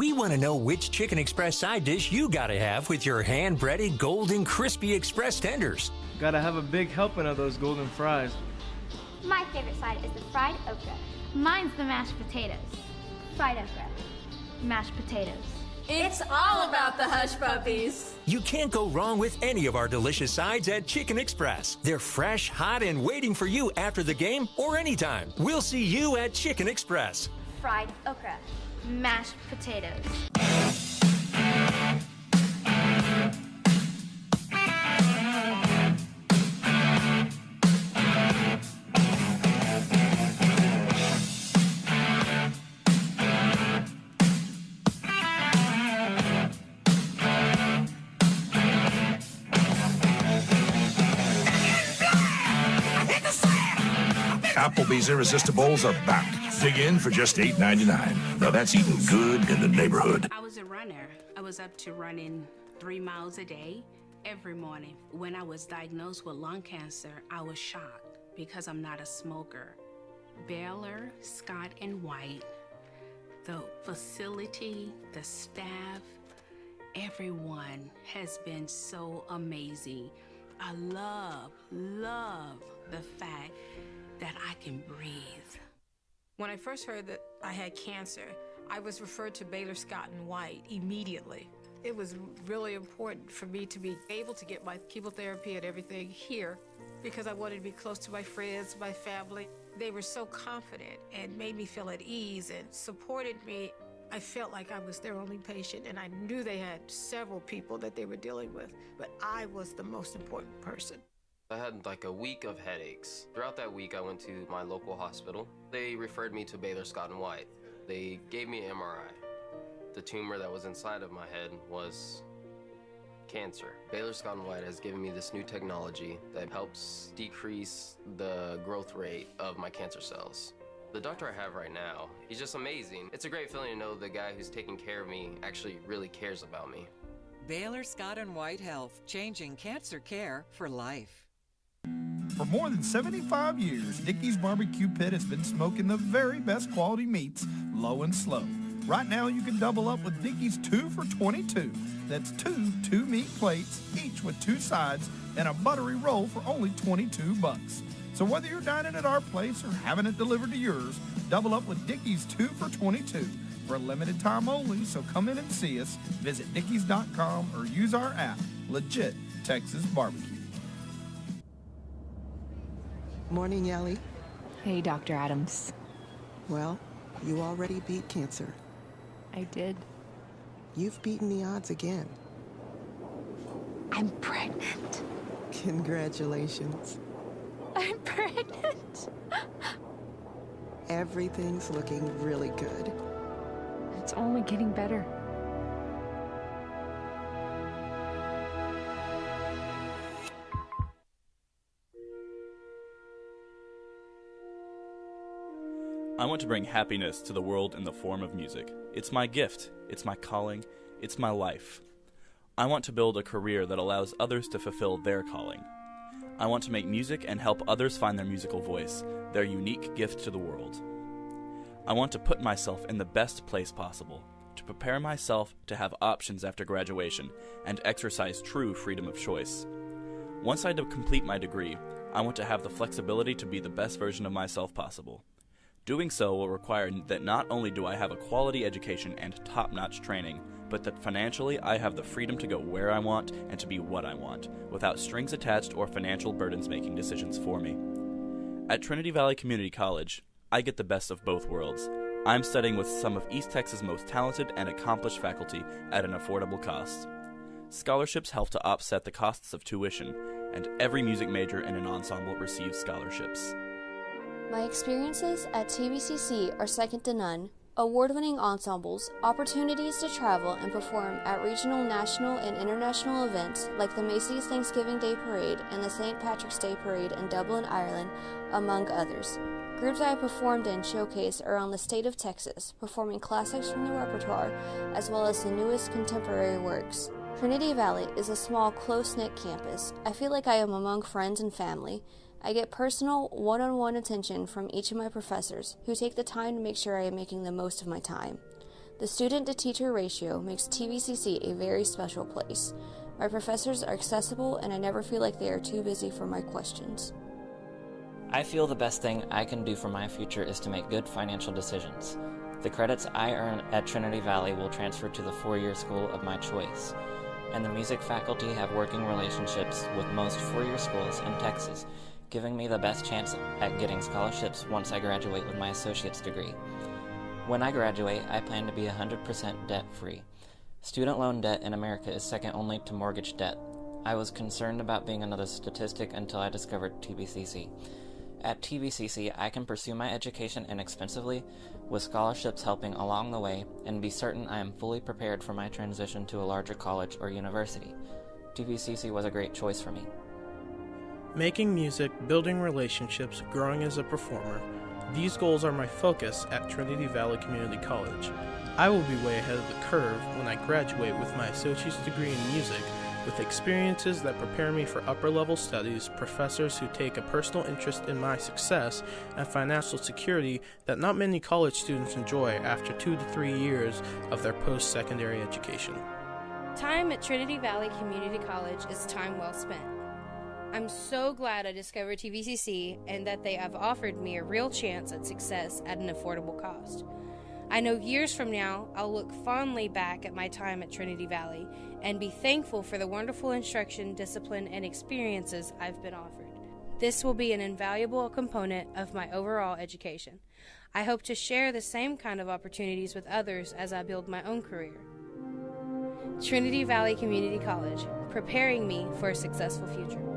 We want to know which Chicken Express side dish you gotta have with your hand-breaded golden crispy express tenders. Gotta have a big helping of those golden fries. My favorite side is the fried okra. Mine's the mashed potatoes. Fried okra. Mashed potatoes. It's all about the Hush Puppies. You can't go wrong with any of our delicious sides at Chicken Express. They're fresh, hot, and waiting for you after the game or anytime. We'll see you at Chicken Express. Fried okra. Mashed potatoes. Applebee's Irresistibles are back. Dig in for just $8.99. Now that's eating good in the neighborhood. I was a runner. I was up to running 3 miles a day every morning. When I was diagnosed with lung cancer, I was shocked because I'm not a smoker. Baylor, Scott & White, the facility, the staff, everyone has been so amazing. I love the fact that I can breathe. When I first heard that I had cancer, I was referred to Baylor Scott & White immediately. It was really important for me to be able to get my chemotherapy and everything here because I wanted to be close to my friends, my family. They were so confident and made me feel at ease and supported me. I felt like I was their only patient, and I knew they had several people that they were dealing with, but I was the most important person. I had like a week of headaches. Throughout that week, I went to my local hospital. They referred me to Baylor Scott & White. They gave me an MRI. The tumor that was inside of my head was cancer. Baylor Scott & White has given me this new technology that helps decrease the growth rate of my cancer cells. The doctor I have right now, he's just amazing. It's a great feeling to know the guy who's taking care of me actually really cares about me. Baylor Scott & White Health, changing cancer care for life. For more than 75 years, Dickey's Barbecue Pit has been smoking the very best quality meats, low and slow. Right now, you can double up with Dickey's 2 for $22. That's two meat plates, each with 2 sides, and a buttery roll for only $22. So whether you're dining at our place or having it delivered to yours, double up with Dickey's 2 for $22. For a limited time only, so come in and see us. Visit Dickeys.com or use our app, Legit Texas Barbecue. Morning, Yali. Hey, Dr. Adams. Well, you already beat cancer. I did. You've beaten the odds again. I'm pregnant. Congratulations. I'm pregnant. Everything's looking really good. It's only getting better. I want to bring happiness to the world in the form of music. It's my gift, it's my calling, it's my life. I want to build a career that allows others to fulfill their calling. I want to make music and help others find their musical voice, their unique gift to the world. I want to put myself in the best place possible, to prepare myself to have options after graduation and exercise true freedom of choice. Once I complete my degree, I want to have the flexibility to be the best version of myself possible. Doing so will require that not only do I have a quality education and top-notch training, but that financially I have the freedom to go where I want and to be what I want, without strings attached or financial burdens making decisions for me. At Trinity Valley Community College, I get the best of both worlds. I'm studying with some of East Texas' most talented and accomplished faculty at an affordable cost. Scholarships help to offset the costs of tuition, and every music major in an ensemble receives scholarships. My experiences at TVCC are second to none. Award-winning ensembles, opportunities to travel and perform at regional, national, and international events like the Macy's Thanksgiving Day Parade and the St. Patrick's Day Parade in Dublin, Ireland, among others. Groups I have performed in showcase around the state of Texas, performing classics from the repertoire as well as the newest contemporary works. Trinity Valley is a small, close-knit campus. I feel like I am among friends and family. I get personal, one-on-one attention from each of my professors, who take the time to make sure I am making the most of my time. The student-to-teacher ratio makes TVCC a very special place. My professors are accessible, and I never feel like they are too busy for my questions. I feel the best thing I can do for my future is to make good financial decisions. The credits I earn at Trinity Valley will transfer to the four-year school of my choice, and the music faculty have working relationships with most four-year schools in Texas, giving me the best chance at getting scholarships once I graduate with my associate's degree. When I graduate, I plan to be 100% debt-free. Student loan debt in America is second only to mortgage debt. I was concerned about being another statistic until I discovered TVCC. At TVCC, I can pursue my education inexpensively, with scholarships helping along the way, and be certain I am fully prepared for my transition to a larger college or university. TVCC was a great choice for me. Making music, building relationships, growing as a performer, these goals are my focus at Trinity Valley Community College. I will be way ahead of the curve when I graduate with my associate's degree in music, with experiences that prepare me for upper-level studies, professors who take a personal interest in my success, and financial security that not many college students enjoy after 2 to 3 years of their post-secondary education. Time at Trinity Valley Community College is time well spent. I'm so glad I discovered TVCC and that they have offered me a real chance at success at an affordable cost. I know years from now, I'll look fondly back at my time at Trinity Valley and be thankful for the wonderful instruction, discipline, and experiences I've been offered. This will be an invaluable component of my overall education. I hope to share the same kind of opportunities with others as I build my own career. Trinity Valley Community College, preparing me for a successful future.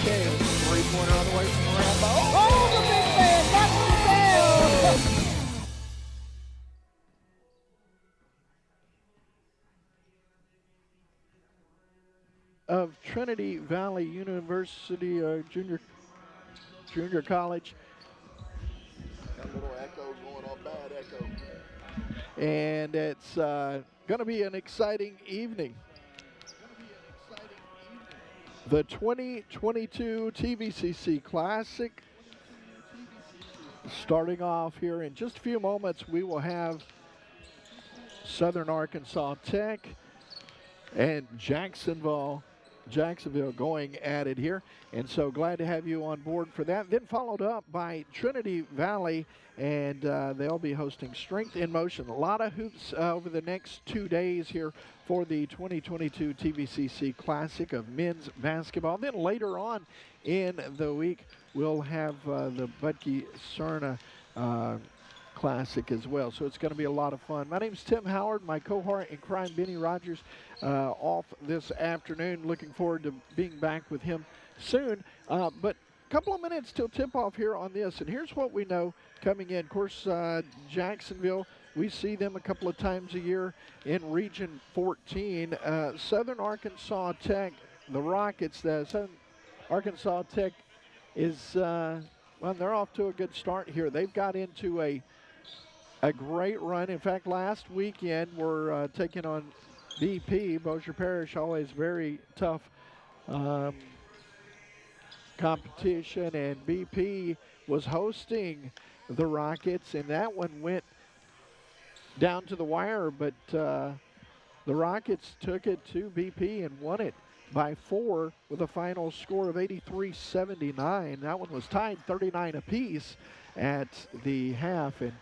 Three-pointer on the way from the round ball. Oh, the big man knocks it down. Of Trinity Valley University Junior College. Got a little echo going on, bad echo. And it's going to be an exciting evening. The 2022 TVCC Classic. Starting off here in just a few moments, we will have Southern Arkansas Tech and Jacksonville Jacksonville going at it here. And so glad to have you on board for that. Then followed up by Trinity Valley, and they'll be hosting Strength in Motion. A lot of hoops over the next 2 days here for the 2022 TVCC Classic of men's basketball. Then later on in the week, we'll have the Budke Cerna Classic as well. So it's going to be a lot of fun. My name's Tim Howard, my cohort in crime, Benny Rogers, off this afternoon. Looking forward to being back with him soon. But a couple of minutes till tip-off here on this. And here's what we know coming in. Of course, Jacksonville, we see them a couple of times a year in Region 14. Southern Arkansas Tech, the Rockets, the Southern Arkansas Tech is, well, they're off to a good start here. They've got into a great run. In fact, last weekend we're taking on BP, Bossier Parish, always very tough competition, and BP was hosting the Rockets, and that one went down to the wire, but the Rockets took it to BP and won it by 4 with a final score of 83-79. That one was tied 39 apiece at the half, and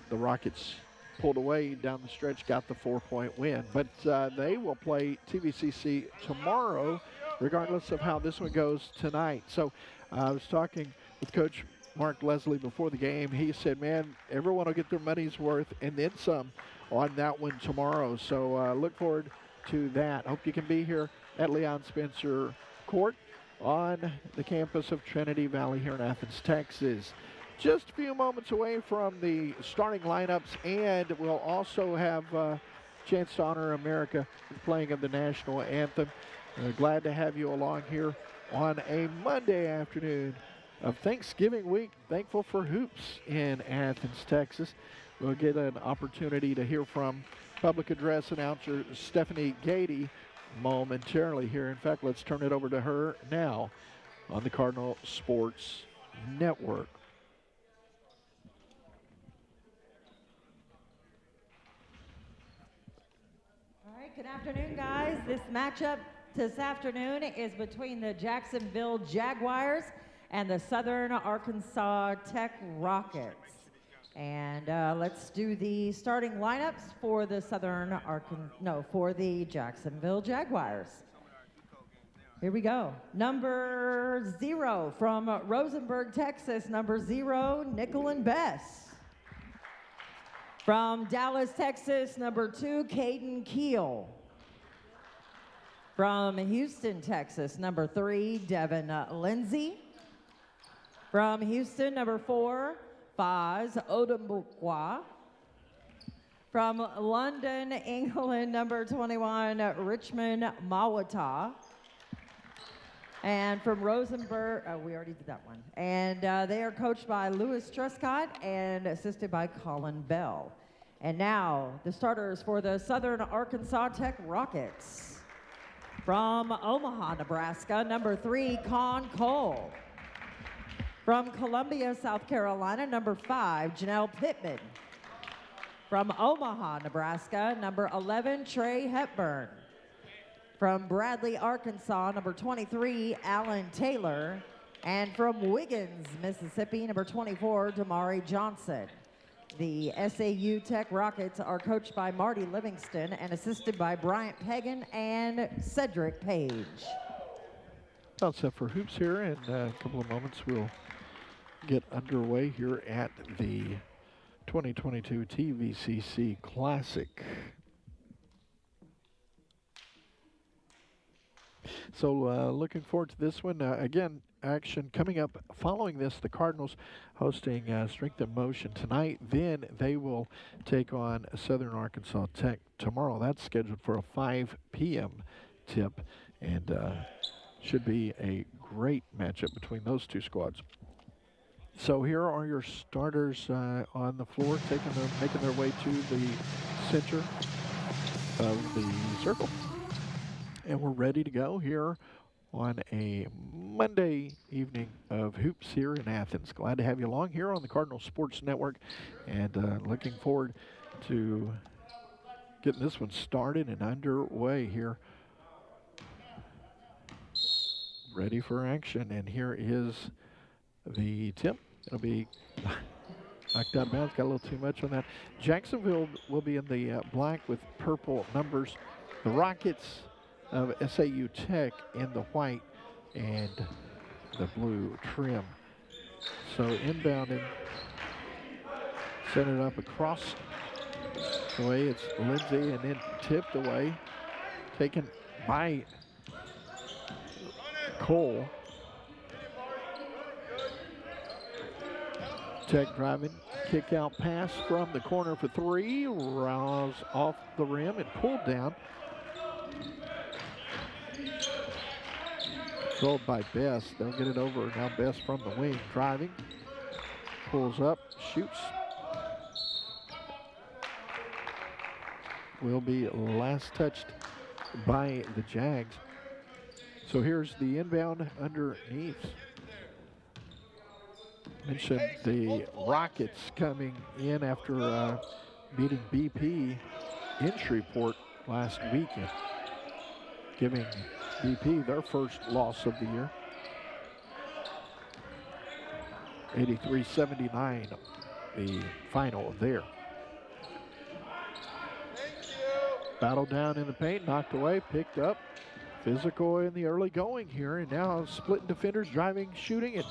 the Rockets pulled away down the stretch, got the 4-point win. But they will play TVCC tomorrow, regardless of how this one goes tonight. So I was talking with Coach Mark Leslie before the game. He said, man, everyone will get their money's worth and then some on that one tomorrow. So look forward to that. Hope you can be here at Leon Spencer Court on the campus of Trinity Valley here in Athens, Texas. Just a few moments away from the starting lineups, and we'll also have a chance to honor America with playing of the national anthem. Glad to have you along here on a Monday afternoon of Thanksgiving week. Thankful for hoops in Athens, Texas. We'll get an opportunity to hear from public address announcer Stephanie Gady momentarily here. In fact, let's turn it over to her now on the Cardinal Sports Network. Good afternoon, guys. This matchup this afternoon is between the Jacksonville Jaguars and the Southern Arkansas Tech Rockets. And let's do the starting lineups for the for the Jacksonville Jaguars. Here we go. Number 0 from Rosenberg, Texas, number 0, Nicholin Bess. From Dallas, Texas, number 2, Caden Keel. From Houston, Texas, number 3, Devin Lindsay. From Houston, number 4, Faz Odumbukwa. From London, England, number 21, Richmond Mawata. And from Rosenberg, we already did that one. And they are coached by Louis Truscott and assisted by Colin Bell. And now the starters for the Southern Arkansas Tech Rockets. From Omaha, Nebraska, number 3, Con Cole. From Columbia, South Carolina, number 5, Janelle Pittman. From Omaha, Nebraska, number 11, Trey Hepburn. From Bradley, Arkansas, number 23, Alan Taylor. And from Wiggins, Mississippi, number 24, Damari Johnson. The SAU Tech Rockets are coached by Marty Livingston and assisted by Bryant Pagan and Cedric Page. All set for hoops here. In a couple of moments, we'll get underway here at the 2022 TVCC Classic. So looking forward to this one. Again, action coming up following this, the Cardinals hosting Strength in Motion tonight. Then they will take on Southern Arkansas Tech tomorrow. That's scheduled for a 5 p.m. tip, and should be a great matchup between those two squads. So here are your starters on the floor, making their way to the center of the circle. And we're ready to go here on a Monday evening of hoops here in Athens. Glad to have you along here on the Cardinal Sports Network, and looking forward to getting this one started and underway here ready for action. And here is the tip. It'll be knocked out of bounds. Got a little too much on that. Jacksonville will be in the black with purple numbers. The Rockets of SAU Tech in the white and the blue trim. So inbounding, set it up across the way. It's Lindsay and then tipped away, taken by Cole. Tech driving, kick out pass from the corner for three. Rouse off the rim and pulled down. Controlled by Best. They'll get it over. Now Best from the wing, driving. Pulls up, shoots. Will be last touched by the Jags. So here's the inbound underneath. Mentioned the Rockets coming in after beating BP in Shreveport last weekend, giving BP their first loss of the year. 83-79, the final there. Battle down in the paint, knocked away, picked up. Physical in the early going here, and now splitting defenders, driving, shooting it.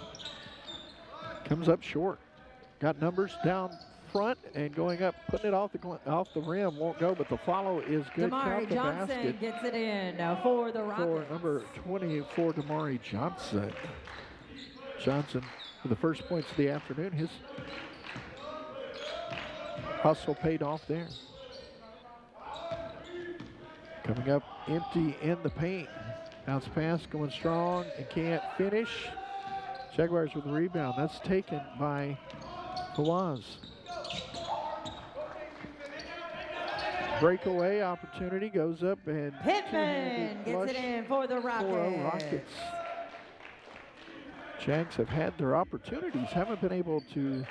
Comes up short. Got numbers down front and going up, putting it off the rim. Won't go, but the follow is good. Damari Johnson basket gets it in for the Rockets. For number 24, Damari Johnson. Johnson for the first points of the afternoon. His hustle paid off there. Coming up empty in the paint. Bounce pass going strong and can't finish. Jaguars with the rebound. That's taken by Fawaz. Breakaway opportunity goes up and Pittman gets it in for the Rockets. Jags have had their opportunities, haven't been able to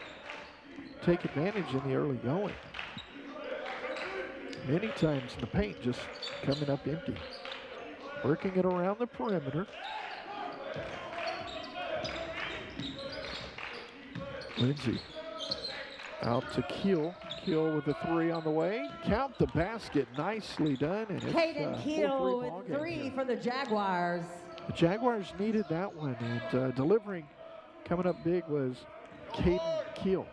take advantage in the early going. Many times in the paint, just coming up empty. Working it around the perimeter. Lindsay out to Keel. Keel with the three on the way. Count the basket. Nicely done. And it's Caden Keel with three for the Jaguars. The Jaguars needed that one. And delivering, coming up big, was Caden Keel.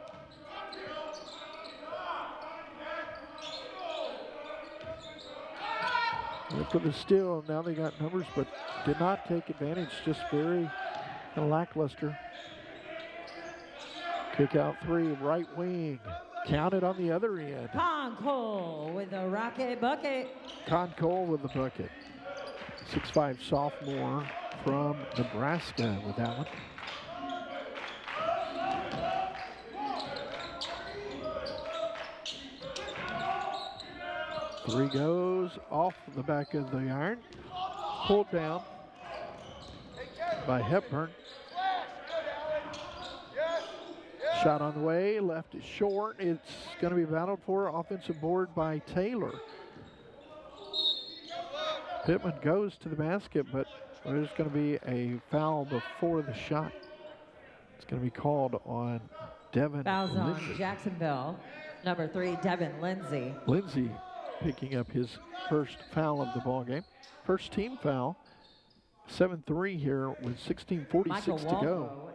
Went for the steal. Now they got numbers, but did not take advantage. Just very lackluster. Kick out three, right wing. Counted on the other end. Con Cole with the Rocket bucket. Con Cole with the bucket. 6'5" sophomore from Nebraska with that one. Three goes off the back of the iron. Pulled down by Hepburn. Shot on the way, left it short. It's going to be battled for. Offensive board by Taylor. Pittman goes to the basket, but there's going to be a foul before the shot. It's going to be called on Devin Fouls Lindsay. on Jacksonville. Number 3, Devin Lindsay. Lindsay picking up his first foul of the ball game. First team foul. 7-3 here with 16:46 to go.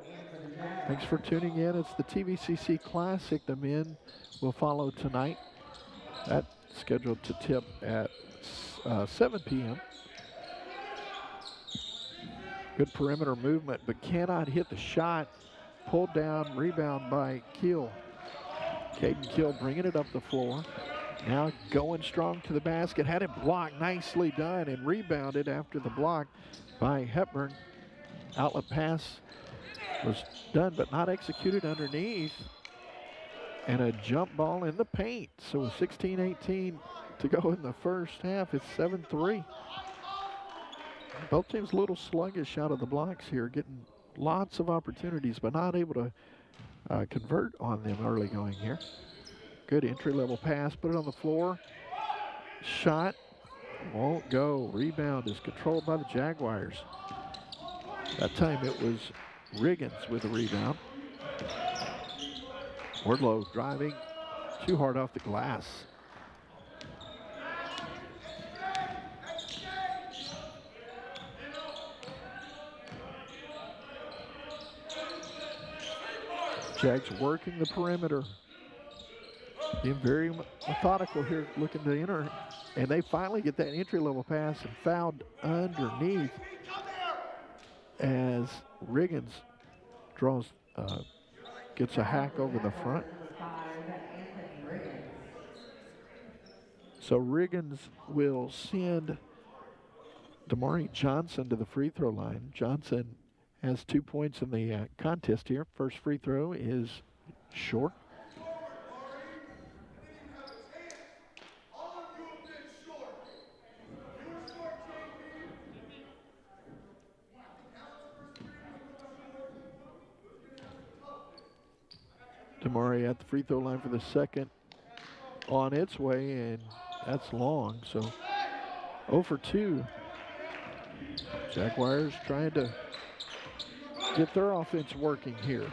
Thanks for tuning in. It's the TVCC Classic. The men will follow tonight. That's scheduled to tip at 7 p.m. Good perimeter movement, but cannot hit the shot. Pulled down, rebound by Keel. Caden Keel bringing it up the floor. Now going strong to the basket. Had it blocked, nicely done, and rebounded after the block by Hepburn. Outlet pass was done but not executed underneath. And a jump ball in the paint. So with 16-18 to go in the first half, it's 7-3. Both teams a little sluggish out of the blocks here, getting lots of opportunities but not able to convert on them early going here. Good entry-level pass, put it on the floor. Shot won't go. Rebound is controlled by the Jaguars. That time it was Riggins with a rebound. Wardlow driving too hard off the glass. Jags working the perimeter. Being very methodical here, looking to enter. And they finally get that entry-level pass and fouled underneath as Riggins gets a hack over the front. So Riggins will send Damari Johnson to the free throw line. Johnson has 2 points in the contest here. First free throw is short. Damari at the free throw line for the second on its way, and that's long. So 0 for 2. Jaguars trying to get their offense working here.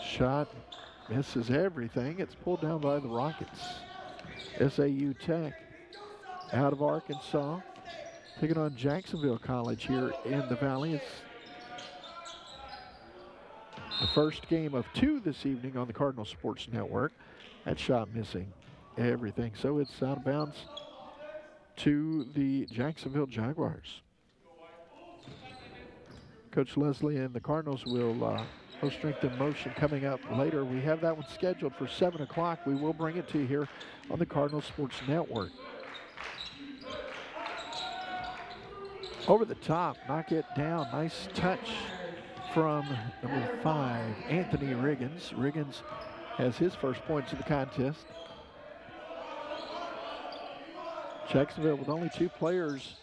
Shot misses everything. It's pulled down by the Rockets. SAU Tech out of Arkansas, taking on Jacksonville College here in the Valley. It's the first game of 2 this evening on the Cardinal Sports Network. That shot missing everything. So it's out of bounds to the Jacksonville Jaguars. Coach Leslie and the Cardinals will host Strength in Motion coming up later. We have that one scheduled for 7 o'clock. We will bring it to you here on the Cardinal Sports Network. Over the top, knock it down. Nice touch from number 5, Anthony Riggins. Riggins has his first points of the contest. Jacksonville with only 2 players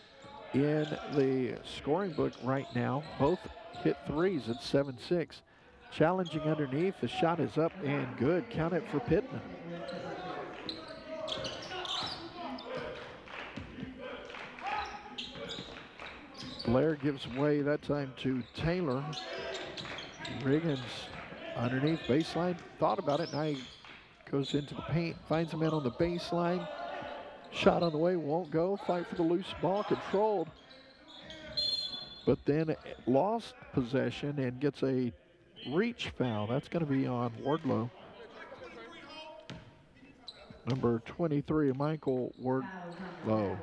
in the scoring book right now. Both hit threes at 7-6. Challenging underneath. The shot is up and good. Count it for Pittman. Blair gives way that time to Taylor. Riggins underneath baseline. Thought about it. Now he goes into the paint. Finds a man on the baseline. Shot on the way. Won't go. Fight for the loose ball. Controlled. But then lost possession and gets a reach foul. That's going to be on Wardlow. Number 23, Michael Wardlow.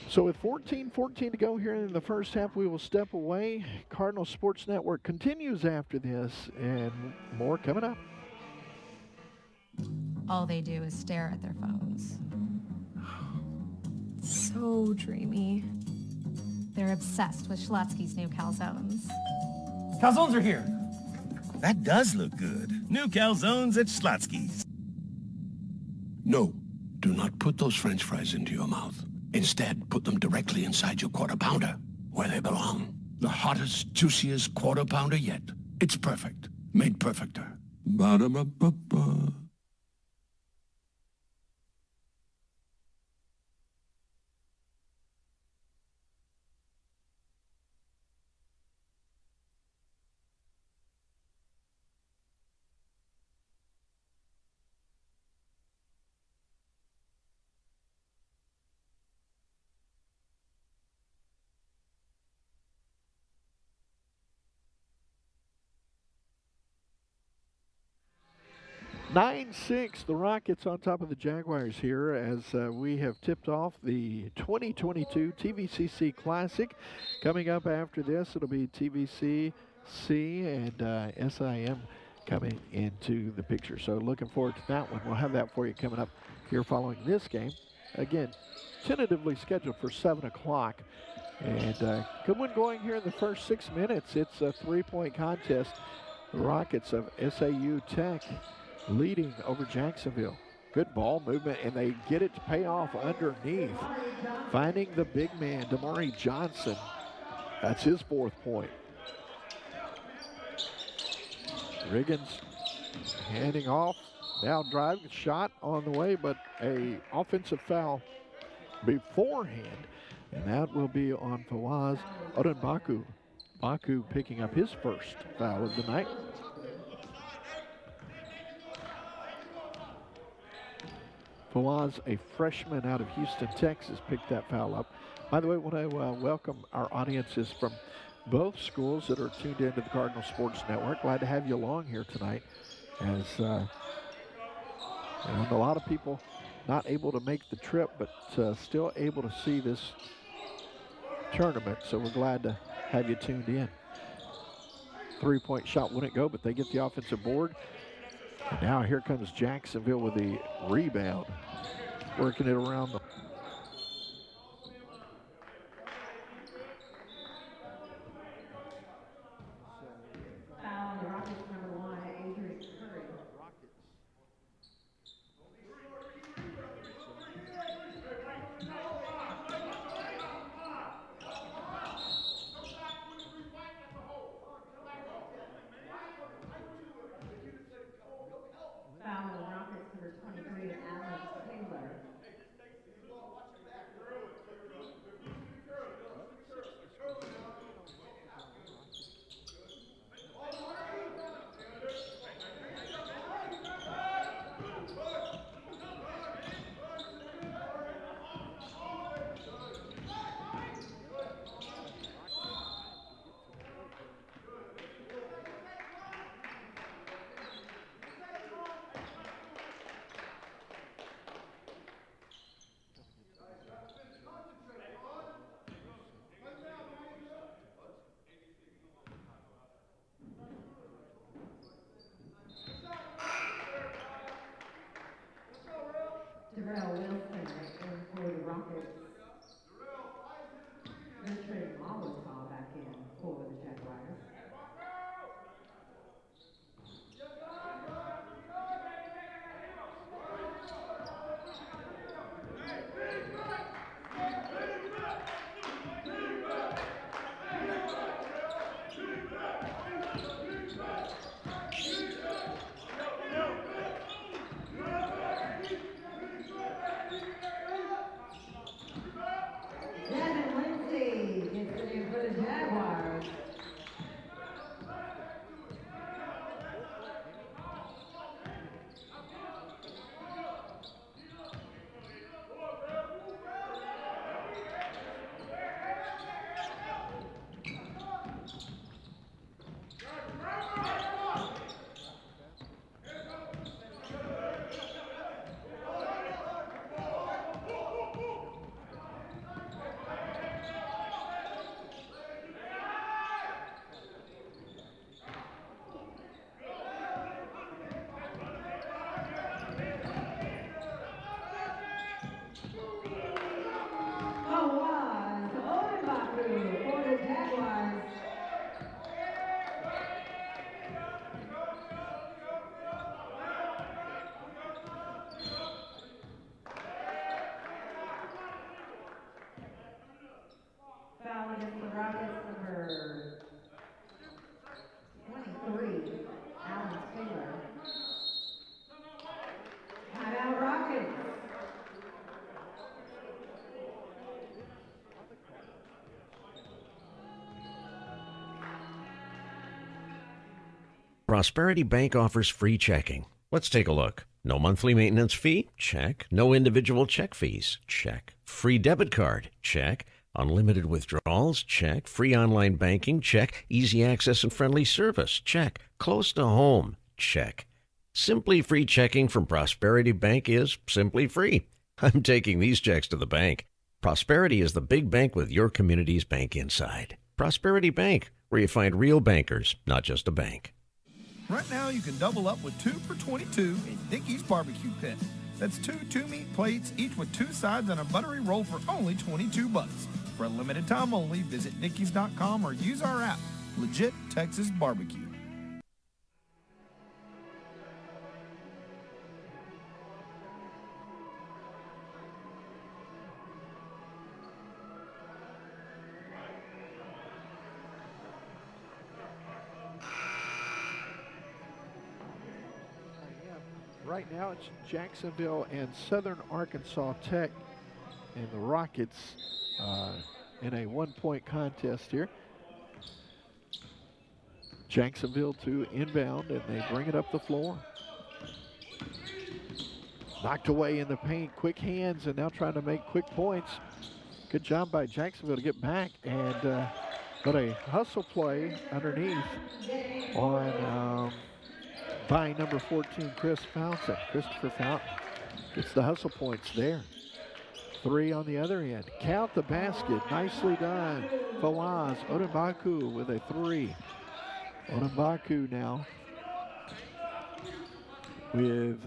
So with 14:14 to go here in the first half, we will step away. Cardinal Sports Network continues after this, and more coming up. All they do is stare at their phones. So dreamy. They're obsessed with Schlotsky's new calzones. Calzones are here. That does look good. New calzones at Schlotsky's. No, do not put those French fries into your mouth. Instead, put them directly inside your quarter pounder, where they belong. The hottest, juiciest quarter pounder yet. It's perfect. Made perfecter. Ba-da-ba-ba-ba. Nine 6, the Rockets on top of the Jaguars here as we have tipped off the 2022 TVCC Classic. Coming up after this, it'll be TVCC and SIM coming into the picture. So looking forward to that one. We'll have that for you coming up here following this game. Again, tentatively scheduled for 7 o'clock. And good one going here in the first 6 minutes. It's a 3-point contest. The Rockets of SAU Tech leading over Jacksonville. Good ball movement, and they get it to pay off underneath. Finding the big man, Damari Johnson. That's his 4th point. Riggins handing off. Now driving shot on the way, but a offensive foul beforehand, and that will be on Fawaz Odenbaku. Baku picking up his first foul of the night. Fawaz, a freshman out of Houston, Texas, picked that foul up. By the way, I want to welcome our audiences from both schools that are tuned into the Cardinal Sports Network. Glad to have you along here tonight, as a lot of people not able to make the trip, but still able to see this tournament, so we're glad to have you tuned in. Three-point shot wouldn't go, but they get the offensive board. And now here comes Jacksonville with the rebound, working it around the Foul on the Rockets, number 1, Adrian Curry. Foul on the Rockets, number 23, Alex Taylor. Darrell Wilson in for the Rockets. They're trading Molotov back in for the Jaguars. Devin Lindsay gets it in for the Jaguars. Fawaz Odenbaku for the Jaguars. Foul against the Rockets, number 23, Alan Taylor. Timeout Rockets. Prosperity Bank offers free checking. Let's take a look. No monthly maintenance fee? Check. No individual check fees? Check. Free debit card? Check. Unlimited withdrawals? Check. Free online banking? Check. Easy access and friendly service? Check. Close to home? Check. Simply free checking from Prosperity Bank is simply free. I'm taking these checks to the bank. Prosperity is the big bank with your community's bank inside. Prosperity Bank, where you find real bankers, not just a bank. Right now, you can double up with 2 for $22 in Dickey's Barbecue Pit. That's 2 two-meat plates, each with 2 sides and a buttery roll for only $22. For a limited time only, visit dickeys.com or use our app. Legit Texas Barbecue. Right now it's Jacksonville and Southern Arkansas Tech and the Rockets in a one-point contest here. Jacksonville to inbound, and they bring it up the floor. Knocked away in the paint, quick hands, and now trying to make quick points. Good job by Jacksonville to get back, and but a hustle play underneath on by number 14, Christopher Fountain. Gets the hustle points there. 3 on the other end. Count the basket. Nicely done. Fawaz Odembaku with a 3. Odembaku now with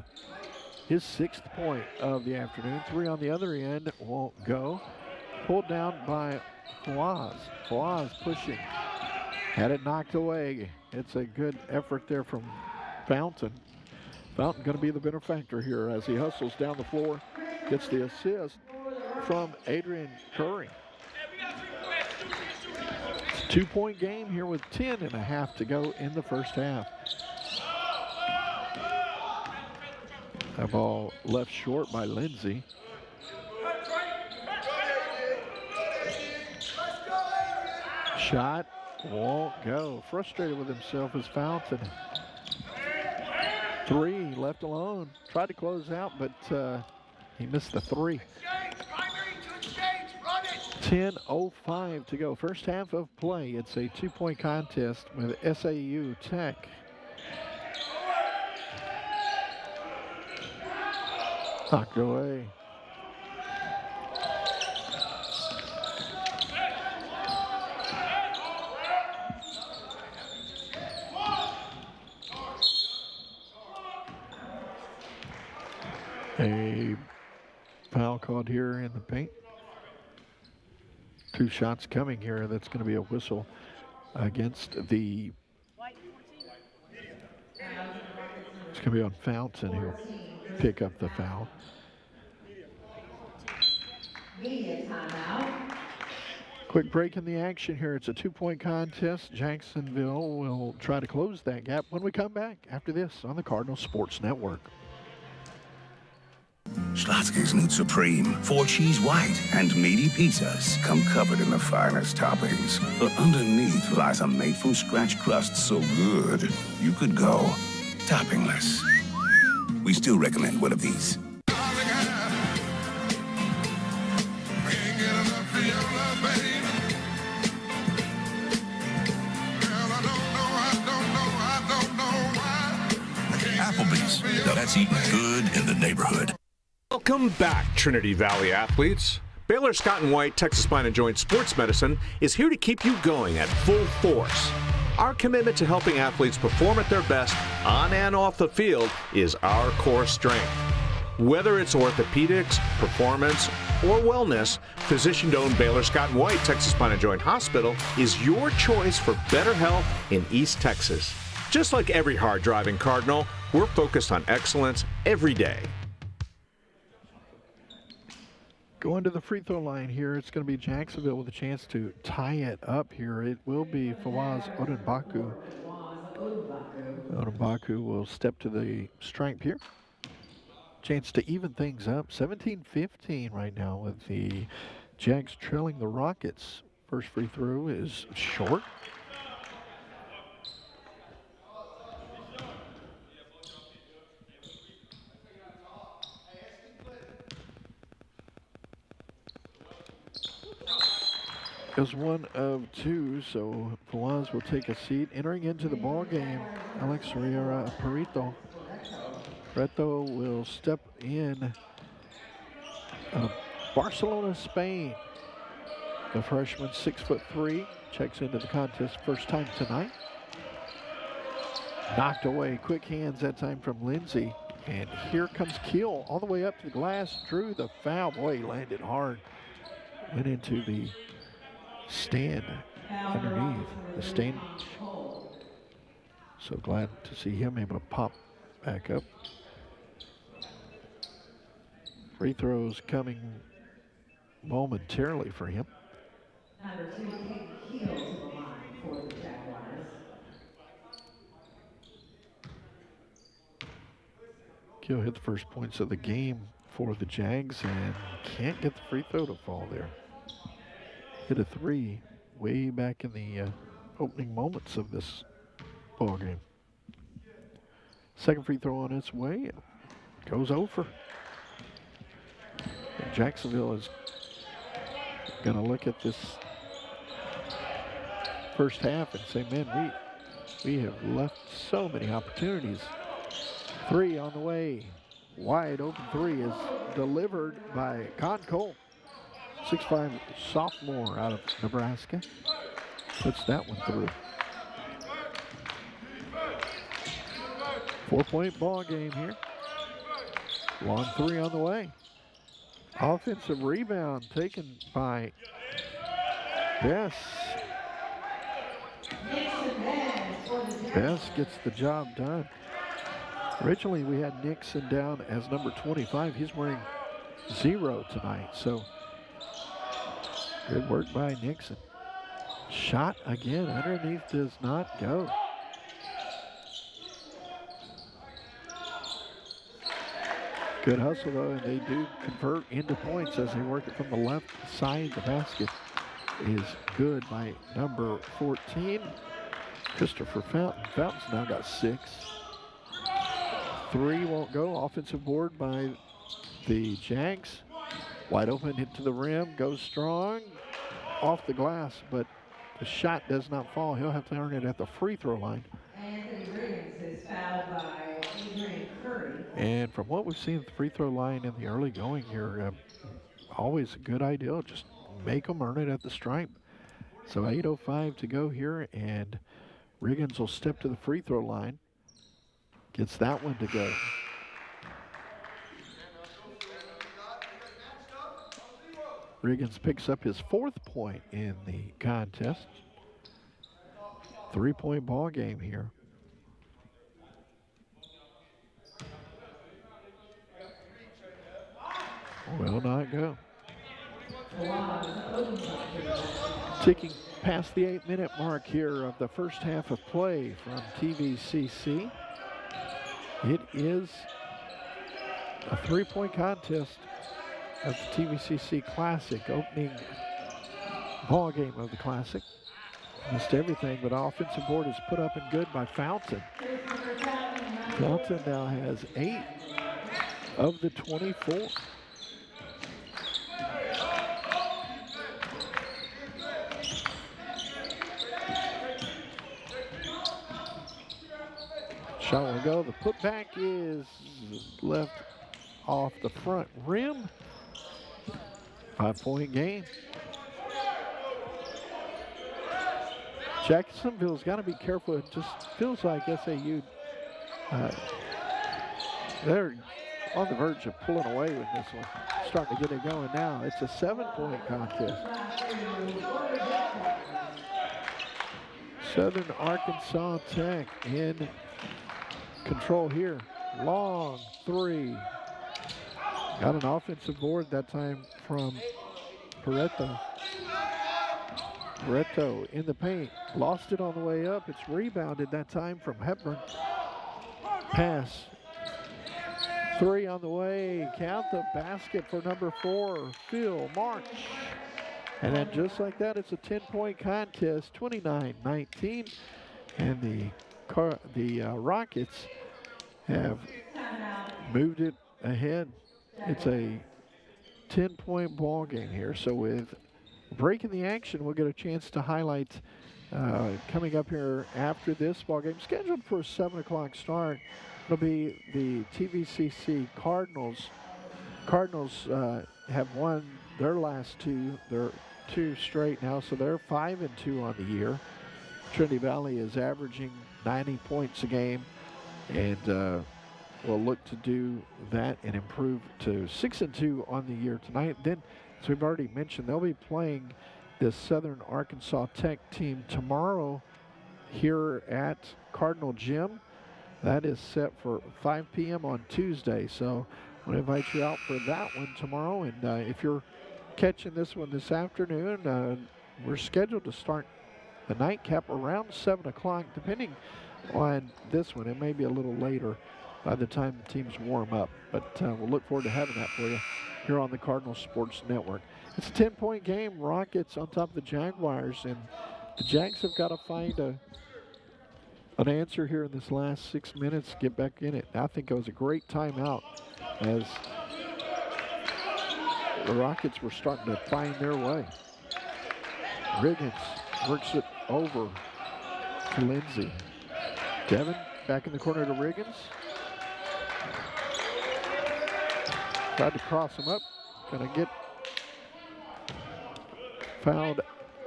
his 6th point of the afternoon. 3 on the other end won't go. Pulled down by Fawaz. Fawaz pushing. Had it knocked away. It's a good effort there from Fountain. Fountain going to be the benefactor here as he hustles down the floor. Gets the assist from Adrian Curry. 2-point game here with 10.5 to go in the first half. That ball left short by Lindsay. Shot won't go. Frustrated with himself as Fountain. 3 left alone. Tried to close out, but he missed the 3. 10:05 to go. First half of play. It's a 2-point contest with SAU Tech. Knocked away. A foul called here in the paint. 2 shots coming here. That's going to be a whistle against the... It's going to be on Fountain. He'll pick up the foul. Quick break in the action here. It's a 2-point contest. Jacksonville will try to close that gap when we come back after this on the Cardinal Sports Network. Schlotzsky's Meat Supreme, 4 cheese white, and meaty pizzas come covered in the finest toppings. But underneath lies a made-from-scratch crust so good, you could go toppingless. We still recommend one of these. Applebee's. Now that's eating good in the neighborhood. Welcome back, Trinity Valley athletes. Baylor Scott & White Texas Spine and Joint Sports Medicine is here to keep you going at full force. Our commitment to helping athletes perform at their best on and off the field is our core strength. Whether it's orthopedics, performance, or wellness, physician-owned Baylor Scott & White Texas Spine and Joint Hospital is your choice for better health in East Texas. Just like every hard-driving Cardinal, we're focused on excellence every day. Going to the free throw line here, it's going to be Jacksonville with a chance to tie it up here. It will be Fawaz Odembaku. Odembaku will step to the stripe here. Chance to even things up. 17-15 right now with the Jags trailing the Rockets. First free throw is short. Is 1 of 2, so Fawaz will take a seat. Entering into the ball game, Alex Riera Perito. Perito will step in. Barcelona, Spain. The freshman, 6'3", checks into the contest first time tonight. Knocked away, quick hands that time from Lindsay. And here comes Keel all the way up to the glass, drew the foul. Boy, he landed hard. Went into the stand underneath the stand. So glad to see him able to pop back up. Free throws coming momentarily for him. Keel hit the first points of the game for the Jags and can't get the free throw to fall there. Hit a three way back in the opening moments of this ball game. Second free throw on its way. Goes over. And Jacksonville is going to look at this first half and say, man, we have left so many opportunities. Three on the way. Wide open three is delivered by Con Cole. 6'5" sophomore out of Nebraska. Puts that one through. 4-point ball game here. Long three on the way. Offensive rebound taken by Bess. Bess gets the job done. Originally we had Nixon down as number 25. He's wearing 0 tonight, so good work by Nixon. Shot again underneath, does not go. Good hustle though, and they do convert into points as they work it from the left side. The basket is good by number 14, Christopher Fountain. Fountain's now got 6. 3 won't go. Offensive board by the Jags. Wide open, hit to the rim, goes strong, off the glass, but the shot does not fall. He'll have to earn it at the free throw line. Anthony Riggins is fouled by Adrian Curry. And from what we've seen at the free throw line in the early going here, always a good idea. Just make them earn it at the stripe. So 8:05 to go here, and Riggins will step to the free throw line. Gets that one to go. Riggins picks up his 4th point in the contest. 3-point ball game here. Will not go. Ticking past the 8-minute mark here of the first half of play from TVCC. It is a 3-point contest of the TVCC Classic, opening ball game of the Classic. Missed everything, but offensive board is put up and good by Fountain. Fountain now has 8 of the 24. Shot will go. The putback is left off the front rim. 5-point game. Jacksonville's got to be careful. It just feels like SAU, they're on the verge of pulling away with this one. Starting to get it going now. It's a 7-point contest. Southern Arkansas Tech in control here. Long three. Got an offensive board that time from Pareto. Pareto in the paint. Lost it on the way up. It's rebounded that time from Hepburn. Pass. 3 on the way. Count the basket for number 4, Phil March. And then just like that, it's a 10-point contest, 29-19. And the Rockets have moved it ahead. It's a 10-point ball game here. So with breaking the action, we'll get a chance to highlight coming up here after this ball game, scheduled for a 7 o'clock start. It'll be the TVCC Cardinals. Cardinals have won their last 2. They're 2 straight now, so they're 5-2 on the year. Trinity Valley is averaging 90 points a game, and will look to do that and improve to 6-2 on the year tonight. Then, as we've already mentioned, they'll be playing this Southern Arkansas Tech team tomorrow here at Cardinal Gym. That is set for 5 p.m. on Tuesday, so I want to invite you out for that one tomorrow. And if you're catching this one this afternoon, we're scheduled to start the nightcap around 7 o'clock, depending on this one. It may be a little later. by the time the teams warm up. But we'll look forward to having that for you here on the Cardinal Sports Network. It's a 10-point game. Rockets on top of the Jaguars, and the Jags have got to find an answer here in this last 6 minutes, get back in it. I think it was a great timeout as the Rockets were starting to find their way. Riggins works it over to Lindsay. Devin back in the corner to Riggins. Tried to cross him up. Gonna get fouled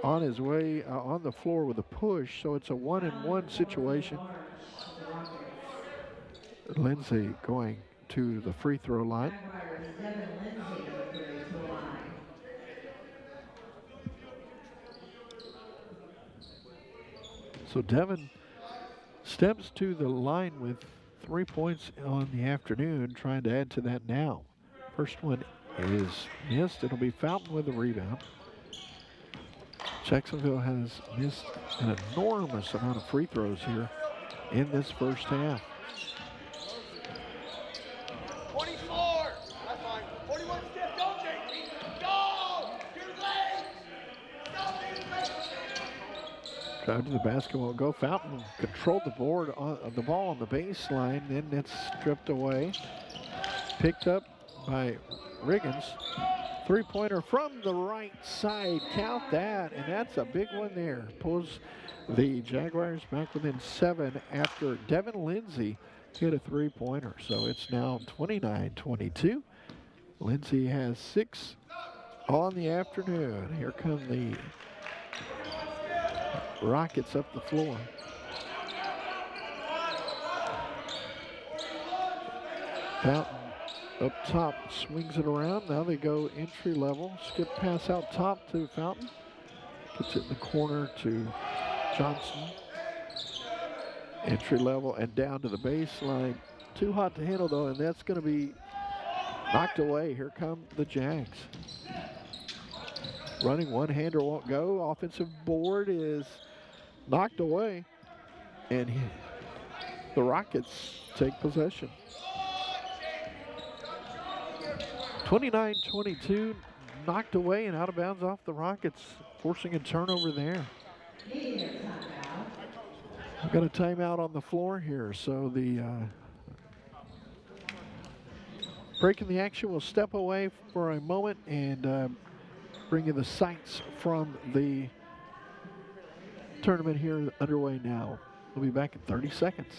on his way on the floor with a push, so it's a 1-and-1 situation. Lindsay going to the free throw line. So Devin steps to the line with 3 points on the afternoon, trying to add to that now. First one is missed. It'll be Fountain with the rebound. Jacksonville has missed an enormous amount of free throws here in this first half. 24. That's fine. 41 step. Go, JP. Go. You're late. Drive to the basket won't go. Fountain controlled the board on the ball on the baseline. Then it's stripped away. Picked up by Riggins. Three-pointer from the right side. Count that, and that's a big one there. Pulls the Jaguars back within 7 after Devin Lindsay hit a three-pointer. So it's now 29-22. Lindsay has 6 on the afternoon. Here come the Rockets up the floor. Fountain up top, swings it around. Now they go entry level. Skip pass out top to Fountain. Gets it in the corner to Johnson. Entry level and down to the baseline. Too hot to handle though, and that's going to be knocked away. Here come the Jags. Running one-hander won't go. Offensive board is knocked away, and the Rockets take possession. 29-22, knocked away and out of bounds off the Rockets, forcing a turnover there. We've got a timeout on the floor here, so the breaking the action will step away for a moment and bring you the sights from the tournament here underway now. We'll be back in 30 seconds.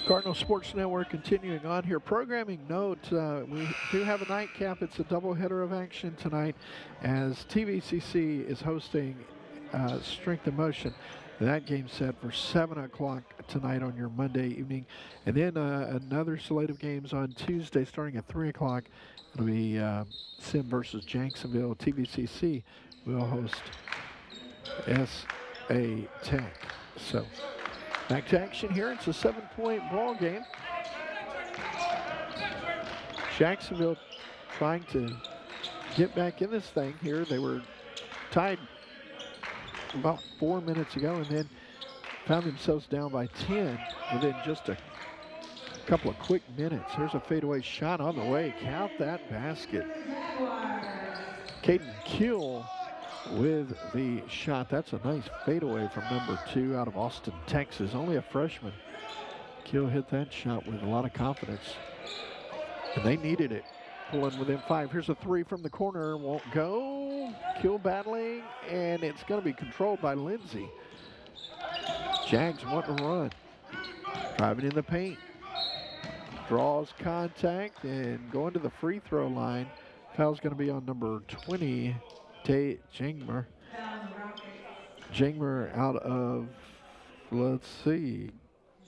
Cardinal Sports Network continuing on here. Programming note, we do have a nightcap. It's a doubleheader of action tonight as TVCC is hosting Strength and Motion. That game set for 7 o'clock tonight on your Monday evening. And then another slate of games on Tuesday starting at 3 o'clock. It'll be Sim versus Jacksonville. TVCC will host SA Tech. So back to action here. It's a 7-point ball game. Jacksonville trying to get back in this thing here. They were tied about 4 minutes ago and then found themselves down by 10 within just a couple of quick minutes. Here's a fadeaway shot on the way. Count that basket. Caden Kuehl with the shot. That's a nice fadeaway from number 2 out of Austin, Texas. Only a freshman. Kuehl hit that shot with a lot of confidence. And they needed it. Pulling within 5. Here's a 3 from the corner. Won't go. Kuehl battling, and it's going to be controlled by Lindsay. Jags want to run. Driving in the paint. draws contact and going to the free throw line. Foul's going to be on number 20, Jangmer. Jangmer out of, let's see,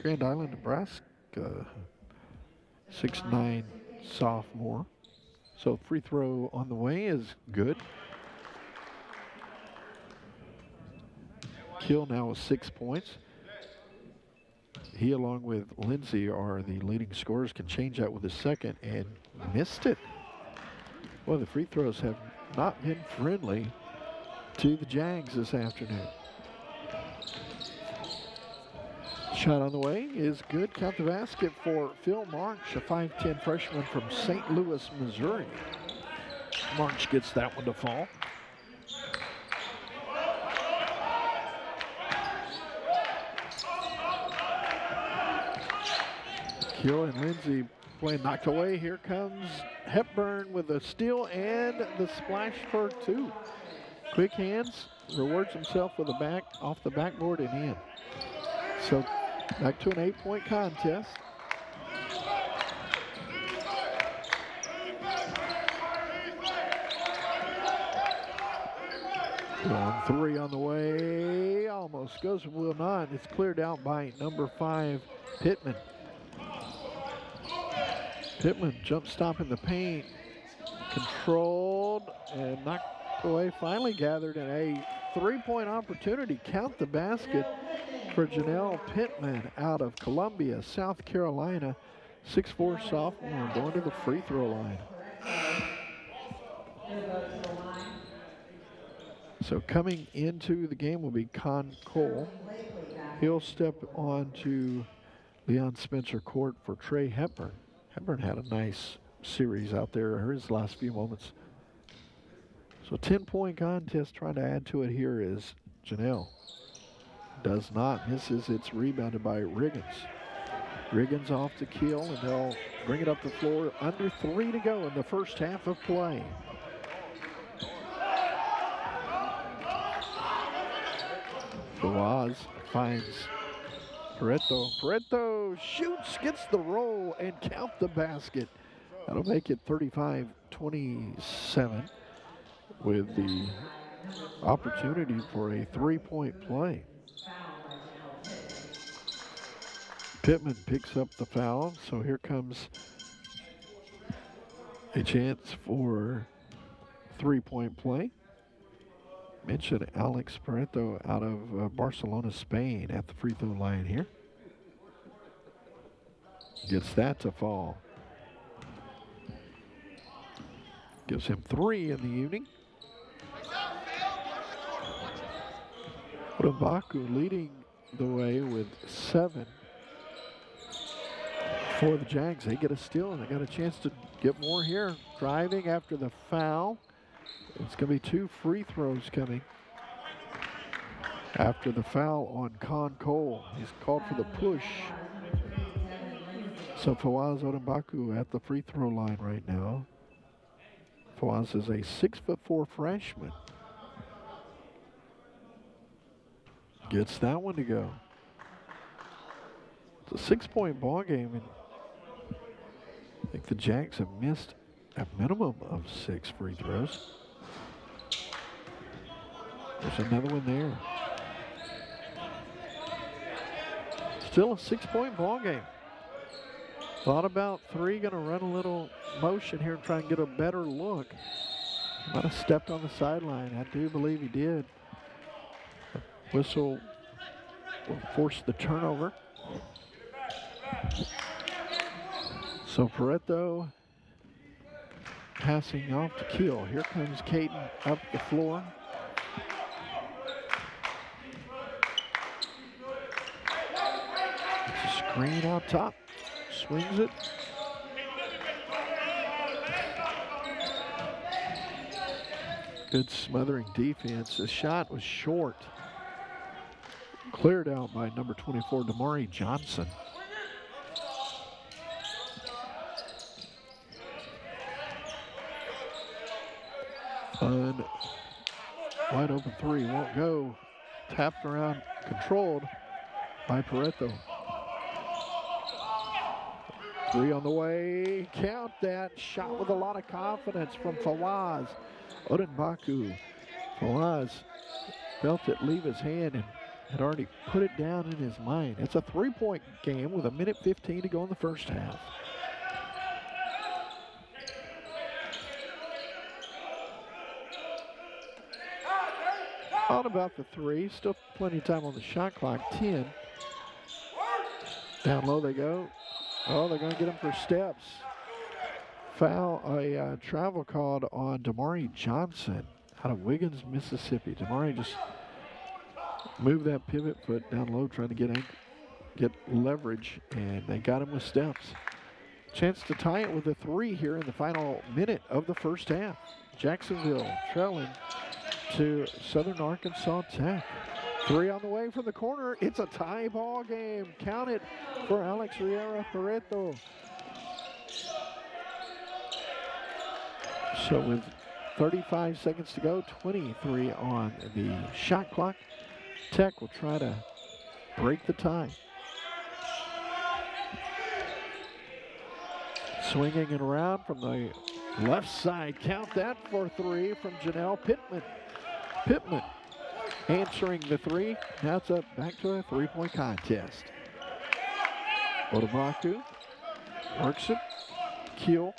Grand Island, Nebraska. 6'9" sophomore. So free throw on the way is good. Kill now with 6 points. He, along with Lindsay, are the leading scorers. Can change that with a second and missed it. Well, the free throws have not been friendly to the Jags this afternoon. Shot on the way is good. Count the basket for Phil March, a 5'10" freshman from St. Louis, Missouri. March gets that one to fall. Kill and Lindsay playing knocked away. Here comes Hepburn with a steal and the splash for two. Quick hands, rewards himself with a back off the backboard and in. So back to an 8-point contest. Long three on the way, almost goes, will not. It's cleared out by number 5, Pittman. Pittman jump stop in the paint, controlled and knocked away, finally gathered in a 3-point opportunity. Count the basket for Janelle Pittman out of Columbia, South Carolina, 6'4" sophomore, going to the free throw line. So coming into the game will be Con Cole. He'll step on to Leon Spencer court for Trey Hepburn. Hepburn had a nice series out there his last few moments. So 10-point contest, trying to add to it here is Janelle. Does not, misses, it's rebounded by Riggins. Riggins off to Kill, and they'll bring it up the floor. Under 3 to go in the first half of play. Fawaz finds Pareto. Pareto shoots, gets the roll, and count the basket. That'll make it 35-27 with the opportunity for a 3-point play. Pittman picks up the foul, so here comes a chance for 3-point play. Mentioned Alex Pareto out of Barcelona, Spain at the free throw line here. Gets that to fall. Gives him 3 in the evening. Odabaku leading the way with 7 for the Jags. They get a steal and they got a chance to get more here. Driving after the foul. It's going to be 2 free throws coming after the foul on Con Cole. He's called for the push. So Fawaz Odumbaku at the free throw line right now. Fawaz is a 6'4" freshman. Gets that one to go. It's a 6-point ball game, and I think the Jags have missed a minimum of 6 free throws. There's another one there. Still a 6-point ball game. Thought about 3, gonna run a little motion here and try and get a better look. Might have stepped on the sideline. I do believe he did. The whistle will force the turnover. So Pareto passing off to Keel. Here comes Caden up the floor. It's a screen out top. Swings it. Good smothering defense. The shot was short. Cleared out by number 24, Damari Johnson. Wide open 3, won't go. Tapped around, controlled by Pareto. Three on the way. Count that. Shot with a lot of confidence from Fawaz Odenbaku. Fawaz felt it leave his hand and had already put it down in his mind. It's a 3-point game with 1:15 to go in the first half. On about the three. Still plenty of time on the shot clock. 10. Down low they go. Oh, they're going to get him for steps. Foul, a travel called on Damari Johnson out of Wiggins, Mississippi. Damari just moved that pivot foot down low, trying to get leverage, and they got him with steps. Chance to tie it with a three here in the final minute of the first half. Jacksonville trailing to Southern Arkansas Tech. Three on the way from the corner. It's a tie ball game. Count it for Alex Riera Pareto. So with 35 seconds to go, 23 on the shot clock, Tech will try to break the tie. Swinging it around from the left side. Count that for three from Janelle Pittman. Pittman answering the three. Now it's up back to a three-point contest. Odomaku works it. Keel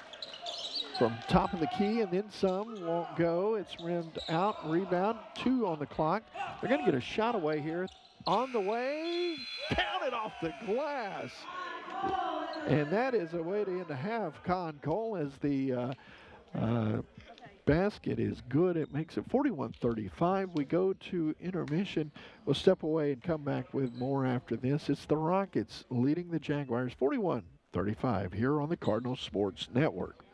from top of the key and then some. Won't go. It's rimmed out. Rebound. 2 on the clock. They're going to get a shot away here. On the way. Counted off the glass. And that is a way to end the half. Con Cole as the basket is good. It makes it 41-35. We go to intermission. We'll step away and come back with more after this. It's the Rockets leading the Jaguars 41-35 here on the Cardinal Sports Network.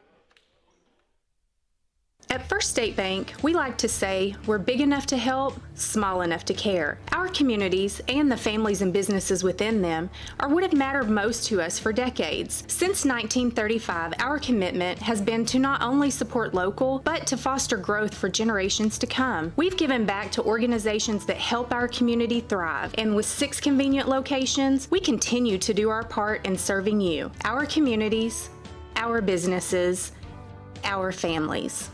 At First State Bank, we like to say we're big enough to help, small enough to care. Our communities and the families and businesses within them are what have mattered most to us for decades. Since 1935, our commitment has been to not only support local, but to foster growth for generations to come. We've given back to organizations that help our community thrive, and with 6 convenient locations, we continue to do our part in serving you, our communities, our businesses, our families.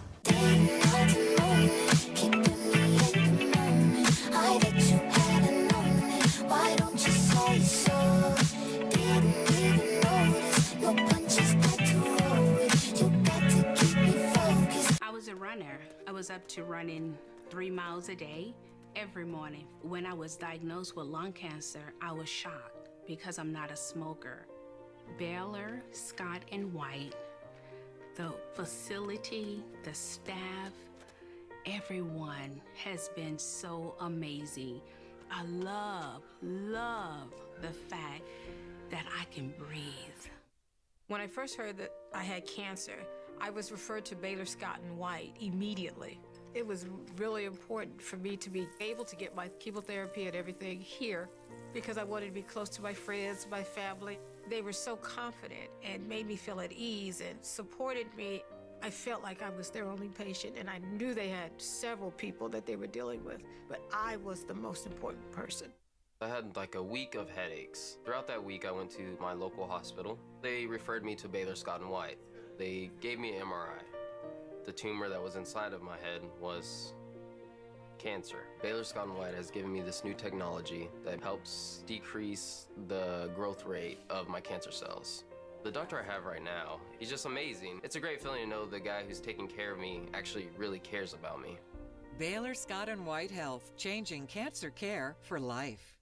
I was a runner. I was up to running 3 miles a day every morning. When I was diagnosed with lung cancer, I was shocked because I'm not a smoker. Baylor, Scott and White, the facility, the staff, everyone has been so amazing. I love the fact that I can breathe. When I first heard that I had cancer, I was referred to Baylor Scott and White immediately. It was really important for me to be able to get my chemotherapy and everything here because I wanted to be close to my friends, my family. They were so confident and made me feel at ease and supported me. I felt like I was their only patient, and I knew they had several people that they were dealing with, but I was the most important person. I had like a week of headaches. Throughout that week, I went to my local hospital. They referred me to Baylor Scott and White. They gave me an MRI. The tumor that was inside of my head was cancer. Baylor Scott and White has given me this new technology that helps decrease the growth rate of my cancer cells. The doctor I have right now, he's just amazing. It's a great feeling to know the guy who's taking care of me actually really cares about me. Baylor Scott and White Health, changing cancer care for life.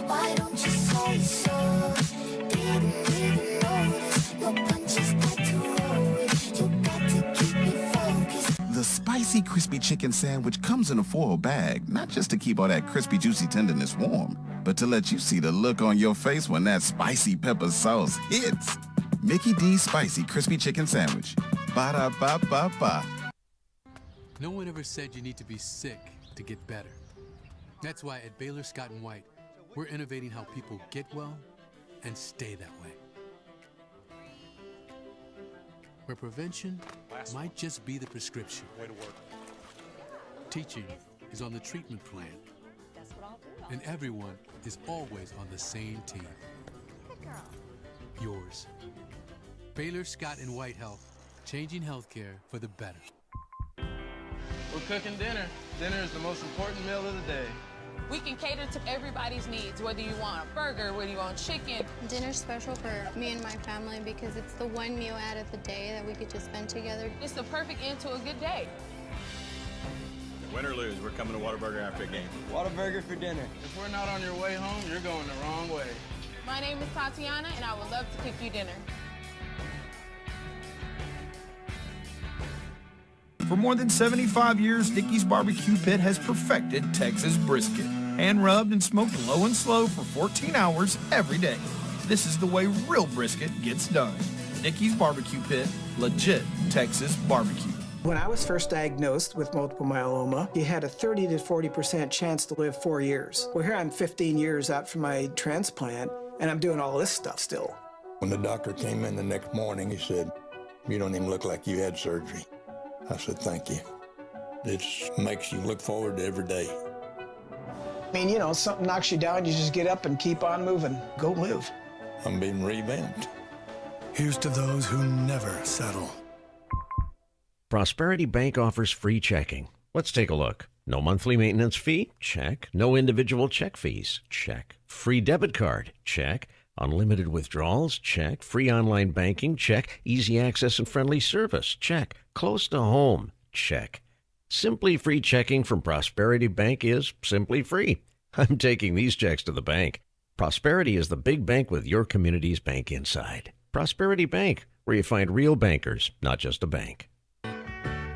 Why don't you say so? Didn't notice your punches got to roll. You got to keep me focused. The spicy crispy chicken sandwich comes in a foil bag, not just to keep all that crispy juicy tenderness warm, but to let you see the look on your face when that spicy pepper sauce hits. Mickey D's Spicy Crispy Chicken Sandwich. Ba-da-ba-ba-ba. No one ever said you need to be sick to get better. That's why at Baylor Scott and White, we're innovating how people get well and stay that way. Where prevention might just be the prescription. Way to work. Teaching is on the treatment plan. and everyone is always on the same team. Yours. Baylor Scott and White Health, changing healthcare for the better. We're cooking dinner. Dinner is the most important meal of the day. We can cater to everybody's needs, whether you want a burger, whether you want chicken. Dinner's special for me and my family because it's the one meal out of the day that we could just spend together. It's the perfect end to a good day. Win or lose, we're coming to Whataburger after a game. Whataburger for dinner. If we're not on your way home, you're going the wrong way. My name is Tatiana, and I would love to cook you dinner. For more than 75 years, Dickey's Barbecue Pit has perfected Texas brisket. Hand rubbed and smoked low and slow for 14 hours every day. This is the way real brisket gets done. Dickey's Barbecue Pit, legit Texas barbecue. When I was first diagnosed with multiple myeloma, you had a 30 to 40% chance to live 4 years. Well, here I'm 15 years out from my transplant, and I'm doing all this stuff still. When the doctor came in the next morning, he said, "You don't even look like you had surgery." I said, "Thank you." It makes you look forward to every day. I mean, you know, something knocks you down, you just get up and keep on moving. Go live. I'm being revamped. Here's to those who never settle. Prosperity Bank offers free checking. Let's take a look. No monthly maintenance fee? Check. No individual check fees? Check. Free debit card? Check. Unlimited withdrawals? Check. Free online banking? Check. Easy access and friendly service? Check. Close to home? Check. Simply free checking from Prosperity Bank is simply free. I'm taking these checks to the bank. Prosperity is the big bank with your community's bank inside. Prosperity Bank, where you find real bankers, not just a bank.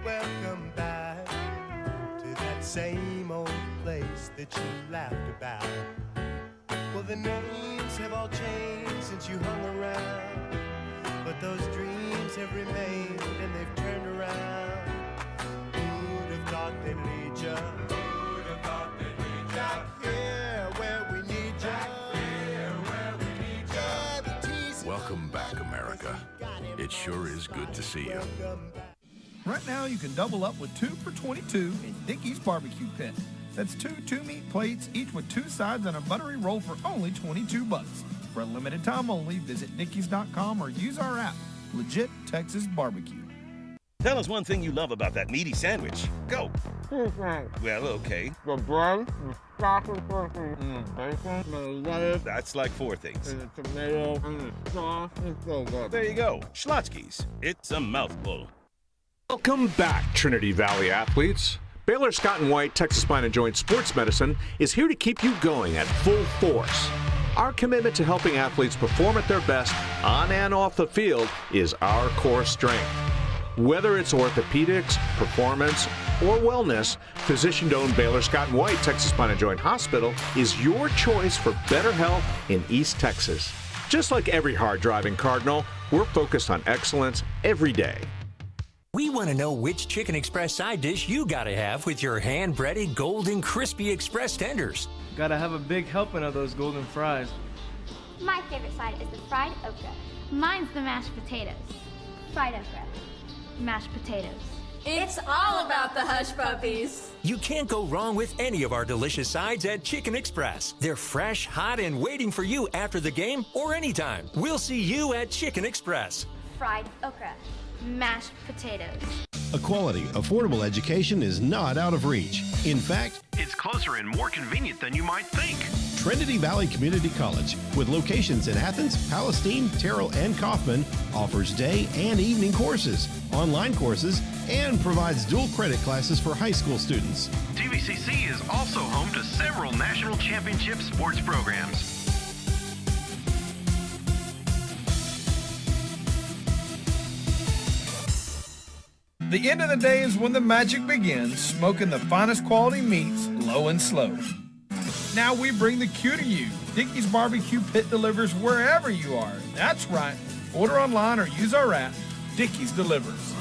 Welcome back to that same old place that you laughed about. Well, the names have all changed since you hung around, but those dreams have remained and they've turned around. Who'd have thought they'd lead ya? Who'd have thought they'd lead ya? Back here where we need ya. Back here where we need ya. Yeah, the teasing. Welcome back, America. It sure is good to see you. Right now, you can double up with 2 for $22 in Dickey's Barbecue Pit. That's two meat plates, each with 2 sides and a buttery roll for only $22. For a limited time only, visit Dickeys.com or use our app. Legit Texas barbecue. Tell us one thing you love about that meaty sandwich. Go. Well, okay. The bread, the sausage, the bacon, the lettuce. That's like 4 things. And the tomato, and the sauce. It's so good. There you go. Schlotzsky's. It's a mouthful. Welcome back, Trinity Valley athletes. Baylor Scott & White Texas Spine and Joint Sports Medicine is here to keep you going at full force. Our commitment to helping athletes perform at their best on and off the field is our core strength. Whether it's orthopedics, performance, or wellness, physician-owned Baylor Scott & White Texas Spine and Joint Hospital is your choice for better health in East Texas. Just like every hard-driving Cardinal, we're focused on excellence every day. We want to know which Chicken Express side dish you gotta have with your hand-breaded golden crispy express tenders. Gotta have a big helping of those golden fries. My favorite side is the fried okra. Mine's the mashed potatoes. Fried okra. Mashed potatoes. It's all about the hush puppies. You can't go wrong with any of our delicious sides at Chicken Express. They're fresh, hot, and waiting for you after the game or anytime. We'll see you at Chicken Express. Fried okra. Mashed potatoes. A quality, affordable education is not out of reach. In fact, it's closer and more convenient than you might think. Trinity Valley Community College, with locations in Athens, Palestine, Terrell, and Kaufman, offers day and evening courses, online courses, and provides dual credit classes for high school students. TVCC is also home to several national championship sports programs. The end of the day is when the magic begins, smoking the finest quality meats, low and slow. Now we bring the Q to you. Dickey's Barbecue Pit delivers wherever you are. That's right. Order online or use our app. Dickey's delivers.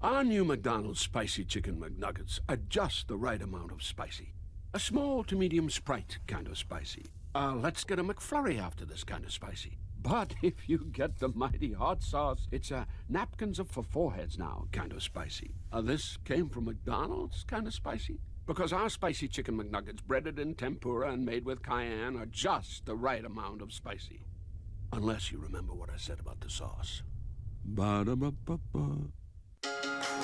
Our new McDonald's Spicy Chicken McNuggets are just the right amount of spicy. A small to medium Sprite kind of spicy. Let's get a McFlurry after this kind of spicy. But if you get the mighty hot sauce, it's napkins up for foreheads now kind of spicy. This came from McDonald's kind of spicy. Because our spicy chicken McNuggets, breaded in tempura and made with cayenne, are just the right amount of spicy. Unless you remember what I said about the sauce. Ba-da-ba-ba-ba.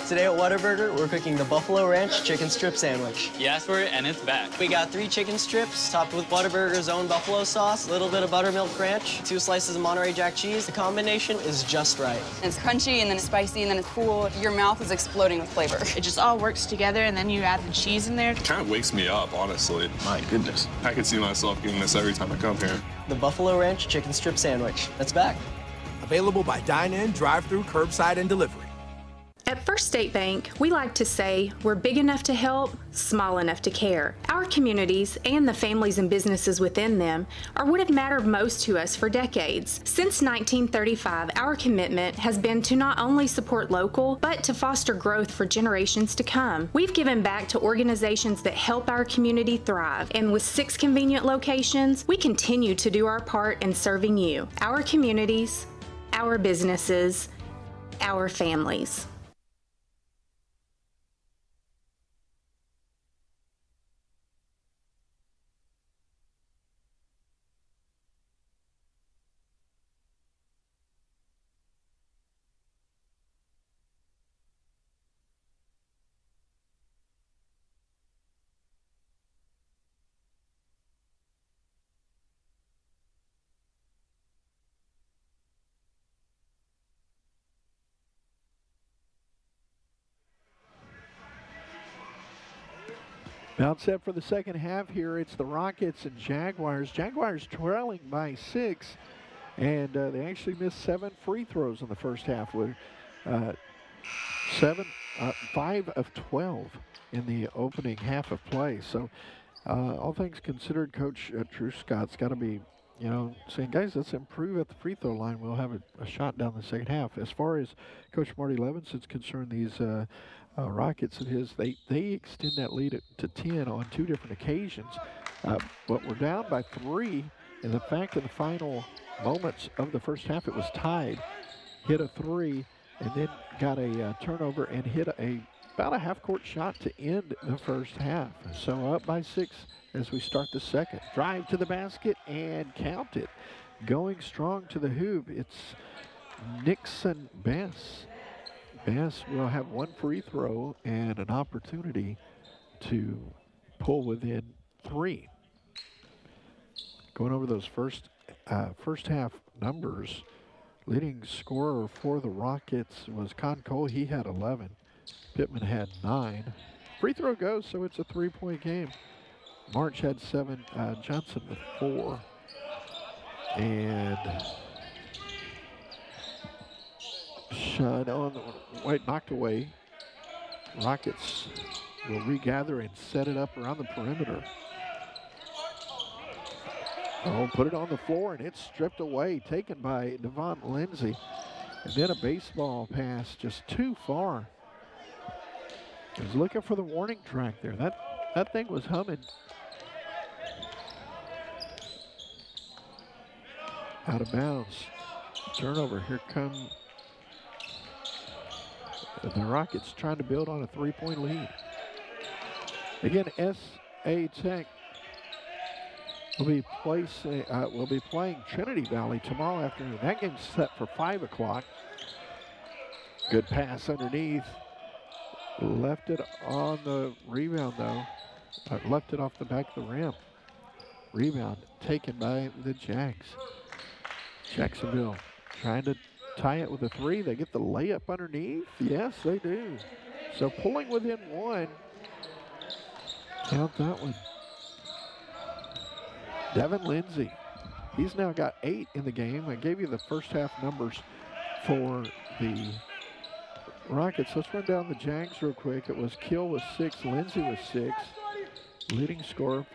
Today at Whataburger, we're cooking the Buffalo Ranch Chicken Strip Sandwich. You asked for it, and it's back. We got 3 chicken strips topped with Whataburger's own buffalo sauce, a little bit of buttermilk ranch, 2 slices of Monterey Jack cheese. The combination is just right. It's crunchy, and then it's spicy, and then it's cool. Your mouth is exploding with flavor. It just all works together, and then you add the cheese in there. It kind of wakes me up, honestly. My goodness. I could see myself getting this every time I come here. The Buffalo Ranch Chicken Strip Sandwich. That's back. Available by dine-in, drive-through, curbside, and delivery. At First State Bank, we like to say we're big enough to help, small enough to care. Our communities and the families and businesses within them are what have mattered most to us for decades. Since 1935, our commitment has been to not only support local, but to foster growth for generations to come. We've given back to organizations that help our community thrive, and with 6 convenient locations, we continue to do our part in serving you, our communities, our businesses, our families. Now set for the second half here. It's the Rockets and Jaguars. Jaguars trailing by 6, and they actually missed 7 free throws in the first half with 5 of 12 in the opening half of play. So all things considered, Coach Drew Scott's got to be, saying, guys, let's improve at the free throw line. We'll have a shot down the second half. As far as Coach Marty Levinson's concerned, these Rockets of his, they extend that lead to 10 on 2 different occasions. But we're down by 3, and the fact in the final moments of the first half it was tied, hit a 3, and then got a turnover and hit about a half-court shot to end the first half. So up by 6 as we start the second. Drive to the basket and count it. Going strong to the hoop, it's Nixon Bass. Bass will have 1 free throw and an opportunity to pull within 3. Going over those first half numbers, leading scorer for the Rockets was Con Cole. He had 11. Pittman had 9. Free throw goes, so it's a 3-point game. March had 7. Johnson with 4. And shot on White knocked away. Rockets will regather and set it up around the perimeter. Oh, put it on the floor, and it's stripped away, taken by Devon Lindsay. And then a baseball pass just too far. He was looking for the warning track there. That thing was humming. Out of bounds. Turnover. Here come the Rockets trying to build on a 3-point lead. Again, S.A. Tech will be playing Trinity Valley tomorrow afternoon. That game's set for 5 o'clock. Good pass underneath. Left it on the rebound, though. Left it off the back of the rim. Rebound taken by the Jags. Jacksonville trying to tie it with a 3. They get the layup underneath. Yes, they do. So pulling within 1. Count that one. Devin Lindsay. He's now got 8 in the game. I gave you the first half numbers for the Rockets. Let's run down the Jags real quick. It was Kill with 6. Lindsay with 6. Leading scorer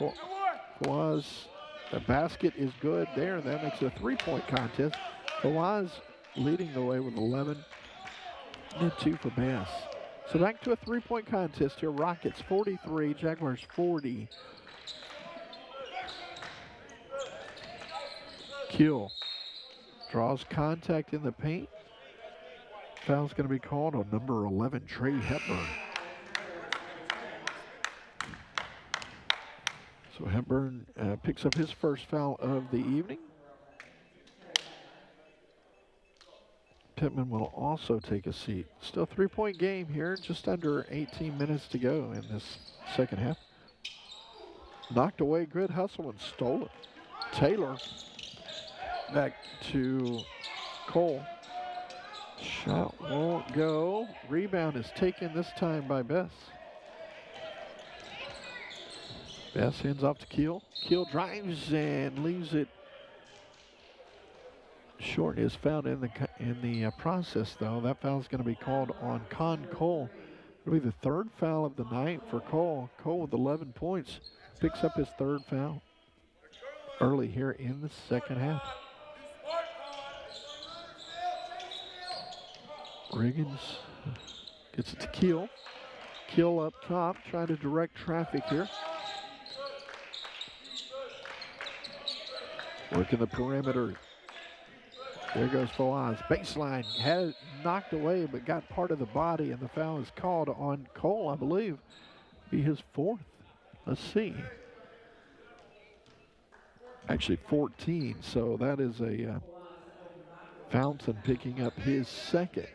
was the basket is good there. That makes it a 3-point contest. Fawaz leading the way with 11 and 2 for Bass. So back to a 3-point contest here. Rockets 43, Jaguars 40. Keel draws contact in the paint. Foul's going to be called on number 11, Trey Hepburn. So Hepburn picks up his first foul of the evening. Pittman will also take a seat. Still 3-point game here, just under 18 minutes to go in this second half. Knocked away, good hustle and stole it. Taylor back to Cole. Shot won't go. Rebound is taken this time by Bess. Bess hands off to Keel. Keel drives and leaves it short. Is fouled in the process, though. That foul is going to be called on Con Cole. It'll be the third foul of the night for Cole. Cole with 11 points picks up his third foul early here in the second half. Riggins gets it to Keel. Keel up top, trying to direct traffic here. Working the perimeter. There goes Fawaz. Baseline. Had it knocked away, but got part of the body, and the foul is called on Cole, I believe. Be his fourth. Let's see. Actually 14, so that is a Fountain picking up his second.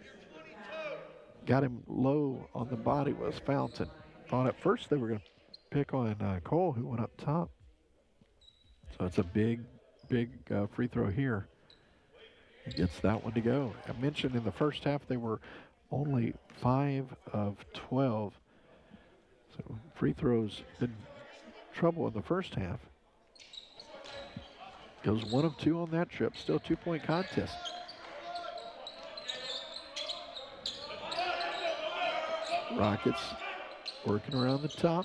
Got him low on the body was Fountain. Thought at first they were going to pick on Cole, who went up top. So it's a big free throw here. He gets that one to go. I mentioned in the first half they were only 5 of 12. So free throws been trouble in the first half. Goes 1 of 2 on that trip. Still 2-point contest. Rockets working around the top.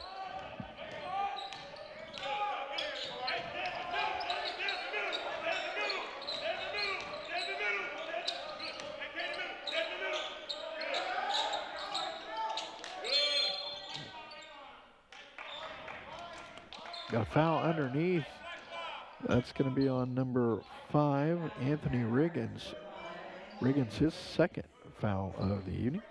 Got a foul underneath. That's going to be on number 5, Anthony Riggins. Riggins, his second foul of the evening.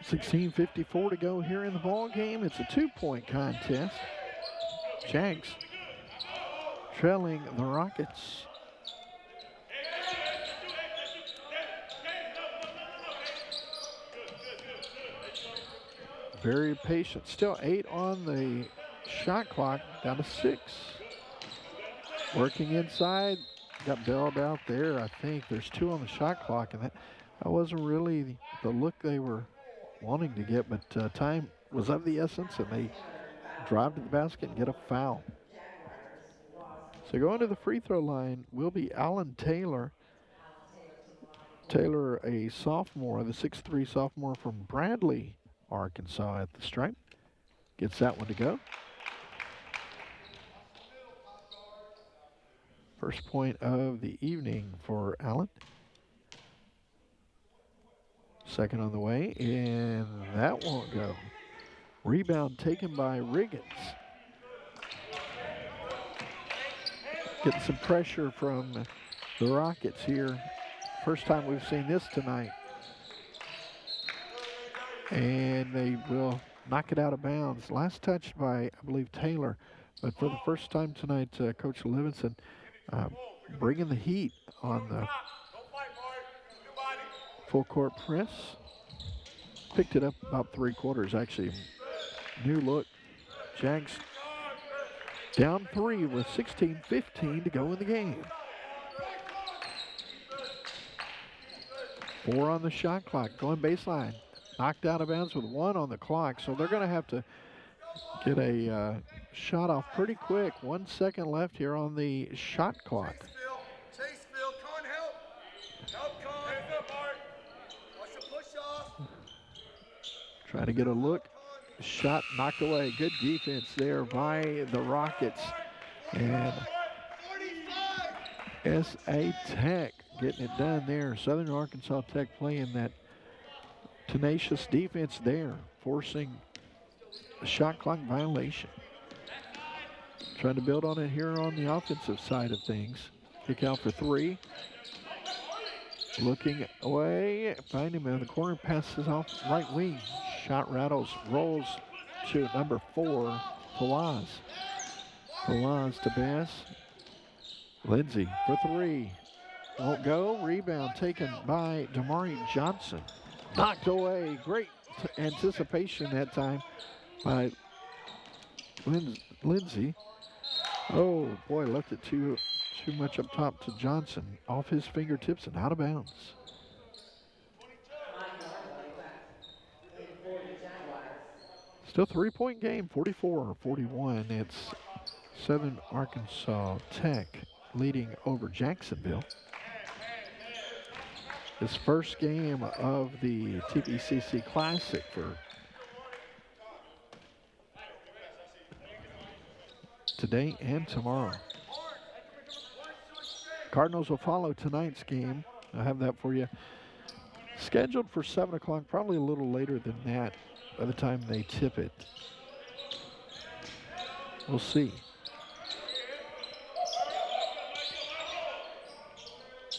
$16:54 to go here in the ball game. It's a 2-point contest. Jags trailing the Rockets. Very patient. Still 8 on the shot clock. Down to 6. Working inside. Got bailed out there. I think there's 2 on the shot clock, and that wasn't really the look they were wanting to get, but time was of the essence, and they drive to the basket and get a foul. So going to the free throw line will be Alan Taylor. Taylor, a sophomore, the 6'3" sophomore from Bradley, Arkansas at the stripe. Gets that one to go. First point of the evening for Allen. Second on the way, and that won't go. Rebound taken by Riggins. Getting some pressure from the Rockets here. First time we've seen this tonight. And they will knock it out of bounds. Last touch by, I believe, Taylor. But for the first time tonight, Coach Livingston bringing the heat on the full court press. Picked it up about 3/4, actually. New look. Jags down 3 with 16:15 to go in the game. 4 on the shot clock, going baseline. Knocked out of bounds with 1 on the clock, so they're going to have to get a shot off pretty quick. 1 second left here on the shot clock. Try to get a look. Shot knocked away. Good defense there by the Rockets. And S.A. Tech getting it done there. Southern Arkansas Tech playing that tenacious defense there, forcing a shot clock violation. Trying to build on it here on the offensive side of things. Kick out for three. Looking away, find him in the corner, passes off right wing. Shot rattles, rolls to number 4, Fawaz. Fawaz to Bass. Lindsay for three. Won't go. Rebound taken by Damari Johnson. Knocked away. Great anticipation that time by Lindsay. Oh boy, left it too much up top to Johnson. Off his fingertips and out of bounds. Still 3-point game, 44-41. It's Southern Arkansas Tech leading over Jacksonville. This first game of the TVCC Classic for today and tomorrow. Cardinals will follow tonight's game. I'll have that for you. Scheduled for 7 o'clock, probably a little later than that by the time they tip it. We'll see.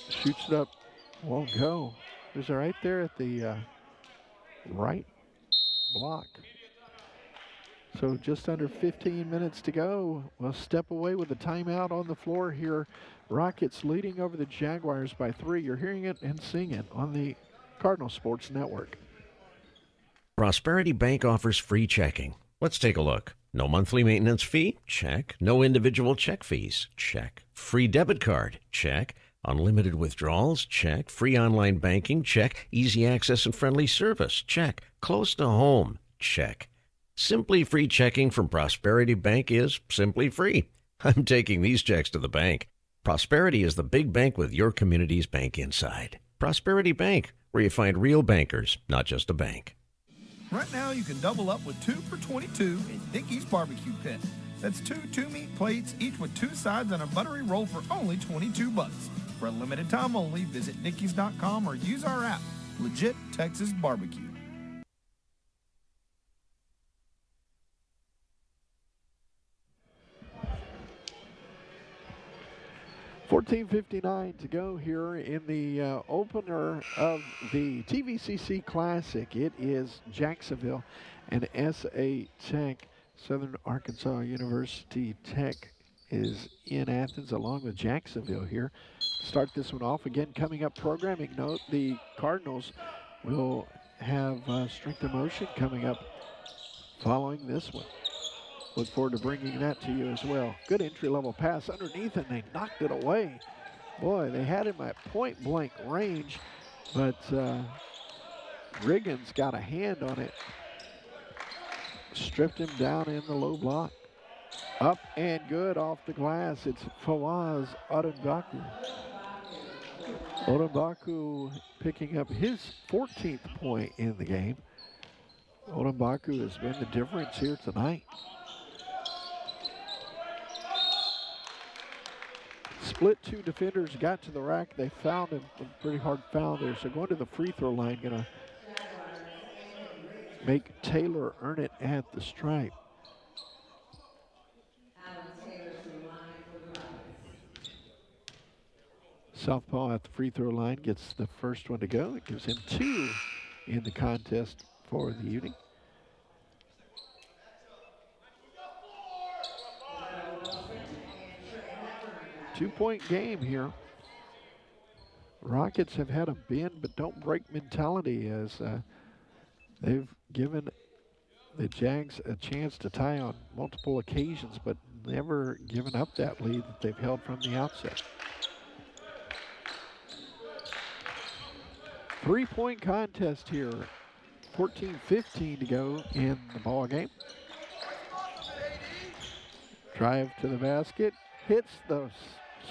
Shoots it up, won't go. Is it right there at the right block? So just under 15 minutes to go. We'll step away with a timeout on the floor here. Rockets leading over the Jaguars by 3. You're hearing it and seeing it on the Cardinal Sports Network. Prosperity Bank offers free checking. Let's take a look. No monthly maintenance fee? Check. No individual check fees? Check. Free debit card? Check. Unlimited withdrawals? Check. Free online banking? Check. Easy access and friendly service? Check. Close to home? Check. Simply free checking from Prosperity Bank is simply free. I'm taking these checks to the bank. Prosperity is the big bank with your community's bank inside. Prosperity Bank, where you find real bankers, not just a bank. Right now, you can double up with 2 for $22 in Dickey's Barbecue Pit. That's 2 2-meat plates, each with 2 sides and a buttery roll for only $22. For a limited time only, visit dickeys.com or use our app. Legit Texas Barbecue. 14:59 to go here in the opener of the TVCC Classic. It is Jacksonville and SA Tech. Southern Arkansas University Tech is in Athens along with Jacksonville here. Start this one off again. Coming up programming note, the Cardinals will have Strength of Motion coming up following this one. Look forward to bringing that to you as well. Good entry-level pass underneath, and they knocked it away. Boy, they had him at point-blank range, but Riggins got a hand on it. Stripped him down in the low block. Up and good off the glass. It's Fawaz Odenbaku. Odenbaku picking up his 14th point in the game. Odenbaku has been the difference here tonight. Split 2 defenders, got to the rack. They found him, a pretty hard foul there. So going to the free throw line, gonna make Taylor earn it at the stripe. Southpaw at the free throw line gets the first one to go. It gives him 2 in the contest for the evening. Two-point game here. Rockets have had a bend but don't break mentality as they've given the Jags a chance to tie on multiple occasions, but never given up that lead that they've held from the outset. 3-point contest here. 14:15 to go in the ball game. Drive to the basket, hits the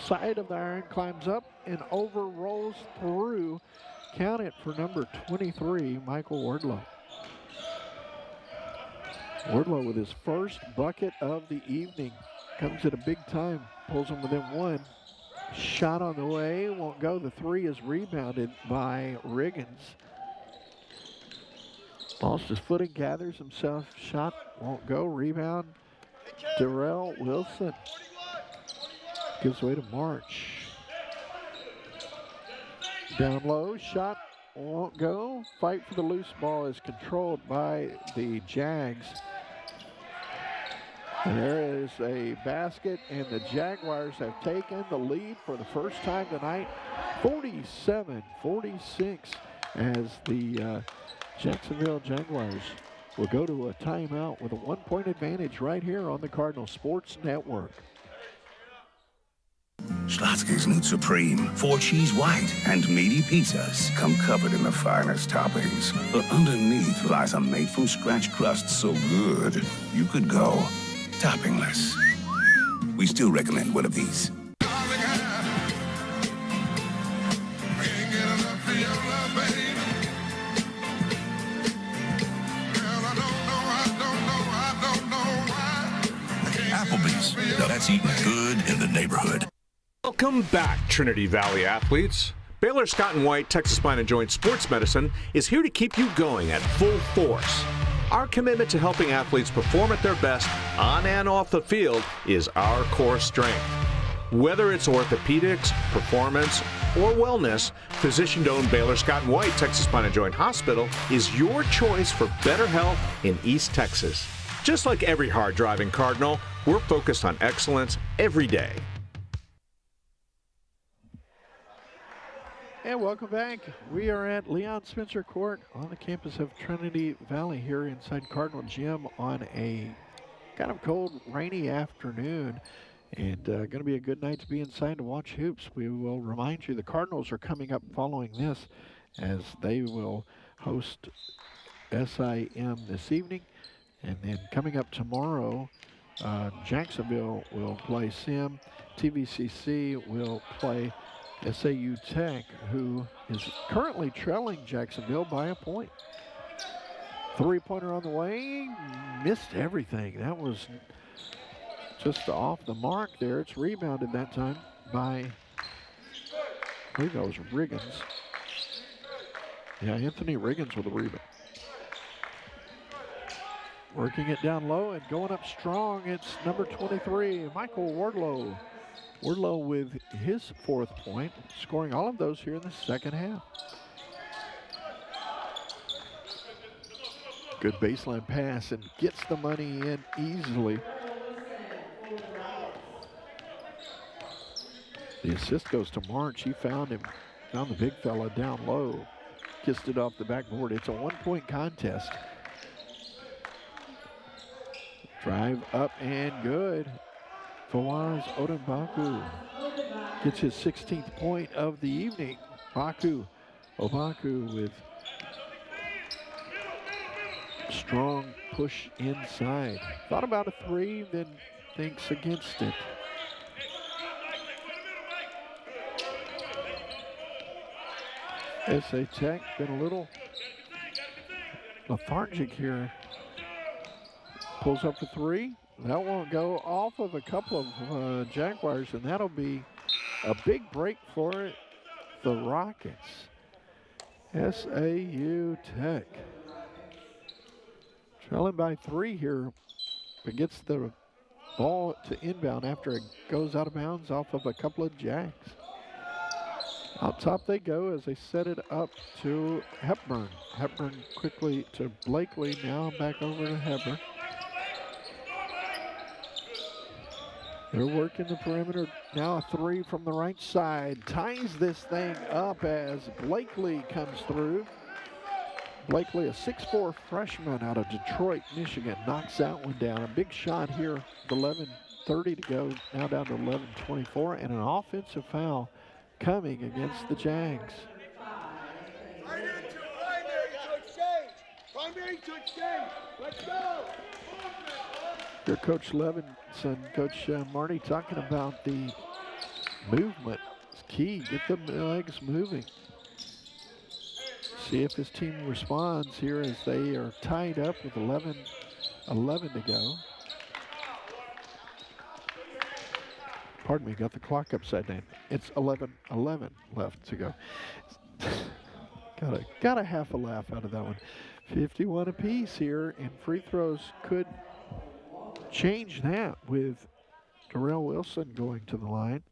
side of the iron, climbs up and over, rolls through. Count it for number 23, Michael Wardlow. Wardlow with his first bucket of the evening. Comes at a big time, pulls them within 1. Shot on the way, won't go. The three is rebounded by Riggins. Lost his footing, gathers himself. Shot won't go. Rebound. Darrell Wilson gives way to March. Down low, shot won't go. Fight for the loose ball is controlled by the Jags. And there is a basket, and the Jaguars have taken the lead for the first time tonight, 47-46, as the Jacksonville Jaguars will go to a timeout with a 1-point advantage right here on the Cardinal Sports Network. Schlotzsky's New Supreme, 4-cheese white, and meaty pizzas come covered in the finest toppings. But underneath lies a made-from-scratch crust so good, you could go toppingless. We still recommend one of these. Applebee's. Now that's eating good in the neighborhood. Welcome back, Trinity Valley athletes. Baylor Scott & White Texas Spine and Joint Sports Medicine is here to keep you going at full force. Our commitment to helping athletes perform at their best on and off the field is our core strength. Whether it's orthopedics, performance, or wellness, physician-owned Baylor Scott & White Texas Spine and Joint Hospital is your choice for better health in East Texas. Just like every hard-driving Cardinal, we're focused on excellence every day. And welcome back. We are at Leon Spencer Court on the campus of Trinity Valley here inside Cardinal Gym on a kind of cold, rainy afternoon. And going to be a good night to be inside to watch hoops. We will remind you the Cardinals are coming up following this as they will host SIM this evening. And then coming up tomorrow, Jacksonville will play SIM. TVCC will play SAU Tech, who is currently trailing Jacksonville by a point. Three-pointer on the way, missed everything. That was just off the mark there. It's rebounded that time by, I believe that was Riggins. Yeah, Anthony Riggins with a rebound. Working it down low and going up strong. It's number 23, Michael Wardlow. Wardlow with his fourth point, scoring all of those here in the second half. Good baseline pass and gets the money in easily. The assist goes to March. He found him, found the big fella down low. Kissed it off the backboard. It's a one-point contest. Drive up and good. Fawaz Odumbaku gets his 16th point of the evening. Obaku with strong push inside. Thought about a three, then thinks against it. SA Tech been a little lethargic here. Pulls up a three. That won't go, off of a couple of Jaguars, and that'll be a big break for the Rockets. SAU Tech trailing by three here, but gets the ball to inbound after it goes out of bounds off of a couple of Jags. Out top they go as they set it up to Hepburn. Hepburn quickly to Blakely, now back over to Hepburn. They're working the perimeter. Now a three from the right side. Ties this thing up as Blakely comes through. Blakely, a 6'4" freshman out of Detroit, Michigan, knocks that one down. A big shot here with 11:30 to go. Now down to 11:24, and an offensive foul coming against the Jags. Primary to exchange. Let's go. Here, Coach Levinson, Coach Marty talking about the movement. It's key. Get the legs moving. See if his team responds here as they are tied up with 11 to go. Pardon me, got the clock upside down. It's 11:11 left to go. Got a half a laugh out of that one. 51 apiece here, and free throws could change that with Darrell Wilson going to the line.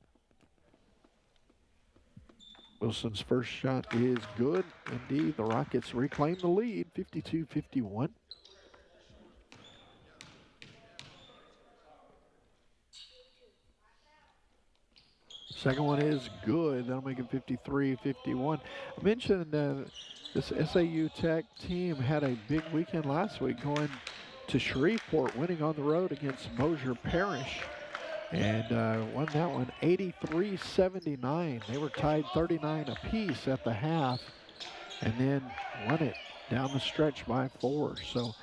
Wilson's first shot is good. Indeed, the Rockets reclaim the lead, 52-51. Second one is good. That'll make it 53-51. I mentioned this SAU Tech team had a big weekend last week going to Shreveport, winning on the road against Mosier Parish. And won that one 83-79. They were tied 39 apiece at the half and then won it down the stretch by 4. So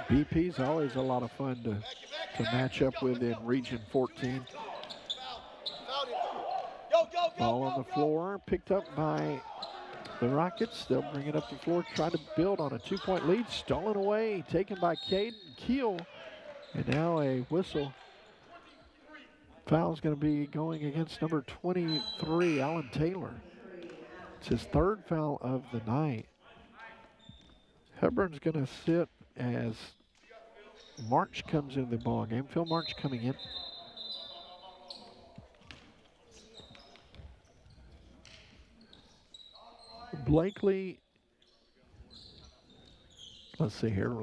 BP's always a lot of fun to match up with in Region 14. Ball on the floor, picked up by the Rockets. They'll bring it up the floor, trying to build on a 2-point lead. Stolen away, taken by Caden Keel. And now a whistle. Foul's going to be going against number 23, Alan Taylor. It's his third foul of the night. Hepburn's going to sit as March comes into the ball game. Phil March coming in. Blakely, let's see here,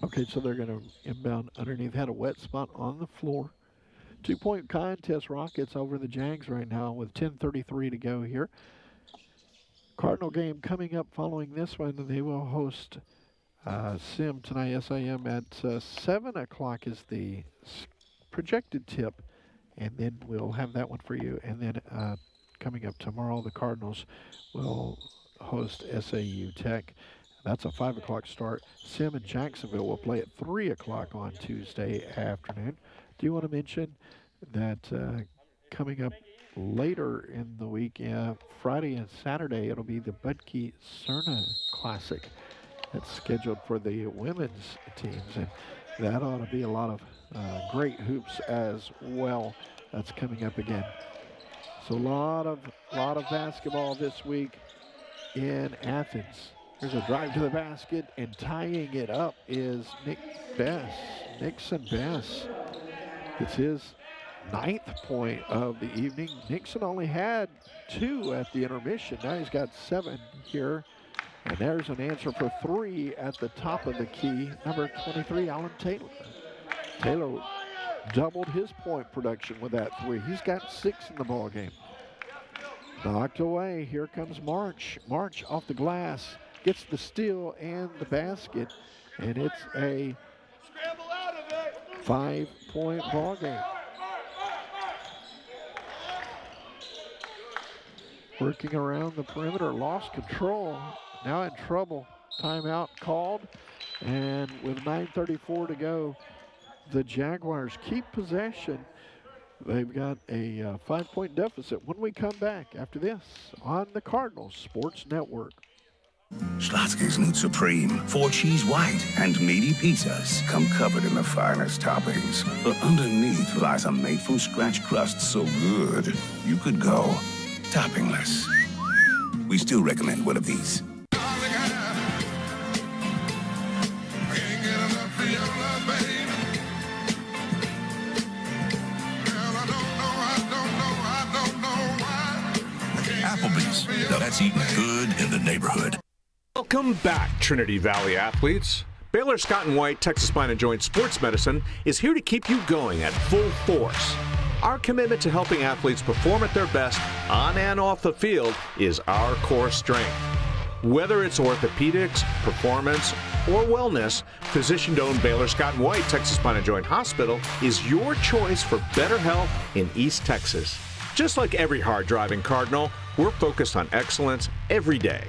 okay, so they're going to inbound underneath. Had a wet spot on the floor. 2-point contest, Rockets over the Jags right now with 10:33 to go here. Cardinal game coming up following this one. They will host Sim tonight. SIM at 7 o'clock is the projected tip, and then we'll have that one for you. And then coming up tomorrow, the Cardinals will host SAU Tech. That's a 5 o'clock start. Sim and Jacksonville will play at 3 o'clock on Tuesday afternoon. Do you want to mention that coming up later in the week, Friday and Saturday, it'll be the Budke-Cerna Classic that's scheduled for the women's teams, and that ought to be a lot of great hoops as well. That's coming up again. So a lot of basketball this week in Athens. There's a drive to the basket, and tying it up is Nixon Bess. It's his 9th point of the evening. Nixon only had 2 at the intermission. Now he's got 7 here. And there's an answer for 3 at the top of the key. Number 23, Alan Taylor. Taylor doubled his point production with that 3. He's got 6 in the ball game. Knocked away. Here comes March. March off the glass. Gets the steal and the basket. And it's a 5-point ball game. Working around the perimeter, lost control. Now in trouble. Timeout called. And with 9:34 to go, the Jaguars keep possession. They've got a 5-point deficit when we come back after this on the Cardinals Sports Network. Schlotzsky's Meat Supreme, 4 cheese white and meaty pizzas come covered in the finest toppings. But underneath lies a made-from-scratch crust so good, you could go toppingless. We still recommend one of these. Applebee's. Now that's eating good in the neighborhood. Welcome back, Trinity Valley athletes. Baylor Scott & White Texas Spine and Joint Sports Medicine is here to keep you going at full force. Our commitment to helping athletes perform at their best on and off the field is our core strength. Whether it's orthopedics, performance, or wellness, physician-owned Baylor Scott & White Texas Spine and Joint Hospital is your choice for better health in East Texas. Just like every hard-driving Cardinal, we're focused on excellence every day.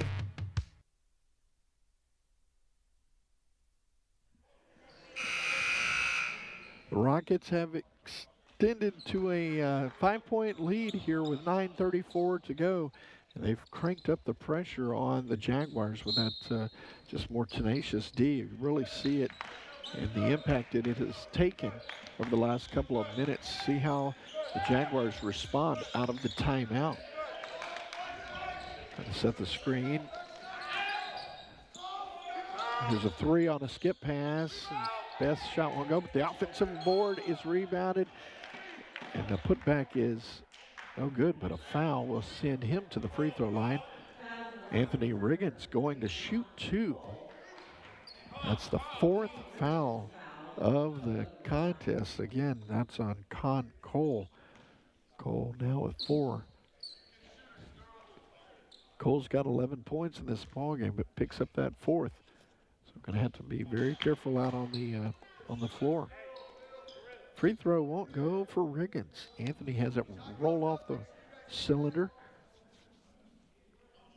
The Rockets have extended to a 5-point lead here with 9:34 to go. And they've cranked up the pressure on the Jaguars with that just more tenacious D. You really see it and the impact that it has taken over the last couple of minutes. See how the Jaguars respond out of the timeout. Trying to set the screen. Here's a three on a skip pass. Best shot won't go, but the offensive board is rebounded. And the putback is no good, but a foul will send him to the free throw line. Anthony Riggins going to shoot 2. That's the 4th foul of the contest. Again, that's on Con Cole. Cole now with 4. Cole's got 11 points in this ballgame, but picks up that 4th. So going to have to be very careful out on the floor. Free throw won't go for Riggins. Anthony has it roll off the cylinder.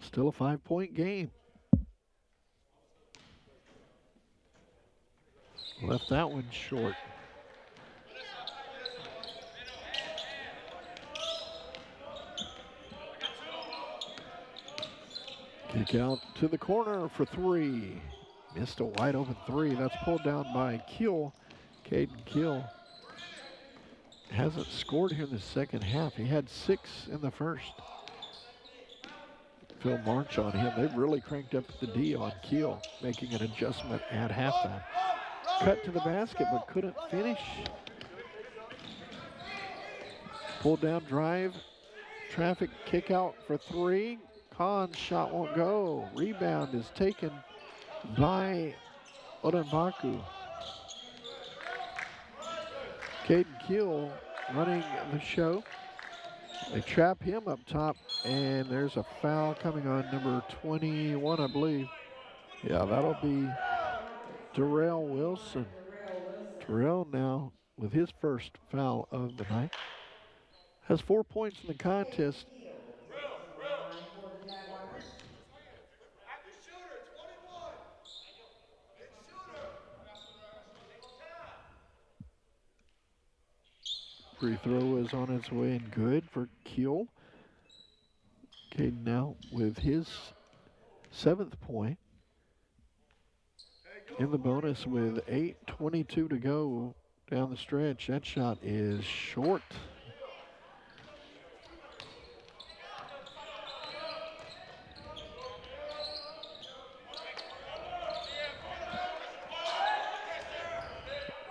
Still a 5-point game. Left that one short. Kick out to the corner for 3. Missed a wide open 3. That's pulled down by Keel. Caden Keel hasn't scored here in the second half. He had 6 in the first. Phil March on him. They've really cranked up the D on Keel, making an adjustment at halftime. Cut to the basket, but couldn't finish. Pulled down drive. Traffic kick out for 3. Khan's shot won't go. Rebound is taken by Odenbaku. Caden Keel running the show. They trap him up top, and there's a foul coming on number 21, I believe. Yeah, that'll be Darrell Wilson. Darrell now with his first foul of the night. Has 4 points in the contest. Free throw is on its way and good for Keel. Caden now with his 7th point. In the bonus with 8:22 to go down the stretch. That shot is short.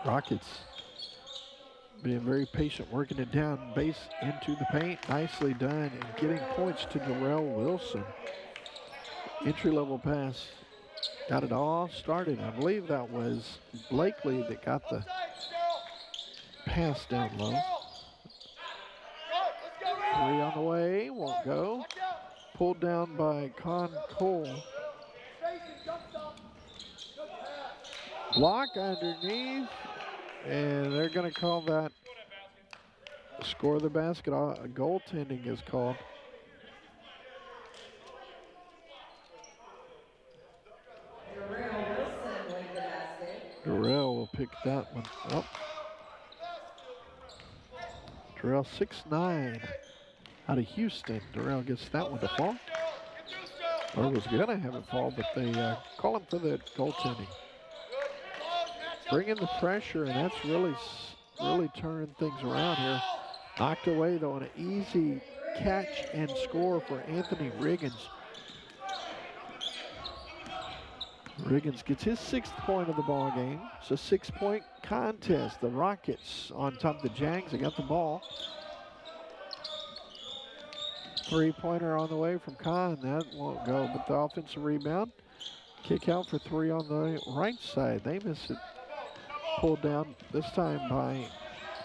Rockets being very patient, working it down, base into the paint. Nicely done, and getting points to Darrell Wilson. Entry-level pass. Got it all started. I believe that was Blakely that got the pass down low. 3 on the way, won't go. Pulled down by Con Cole. Block underneath, and they're going to call that score the basket. Goaltending is called. Darrell will pick that one up. Darrell 6'9", out of Houston. Darrell gets that one to fall. Or was going to have it fall, but they call him for the goaltending. Bring in the pressure, and that's really turning things around here. Knocked away, though, on an easy catch and score for Anthony Riggins. Riggins gets his 6th point of the ball game. It's a 6-point contest. The Rockets on top of the Jags. They got the ball. 3-pointer on the way from Khan. That won't go, but the offensive rebound. Kick out for 3 on the right side. They miss it. Pulled down this time by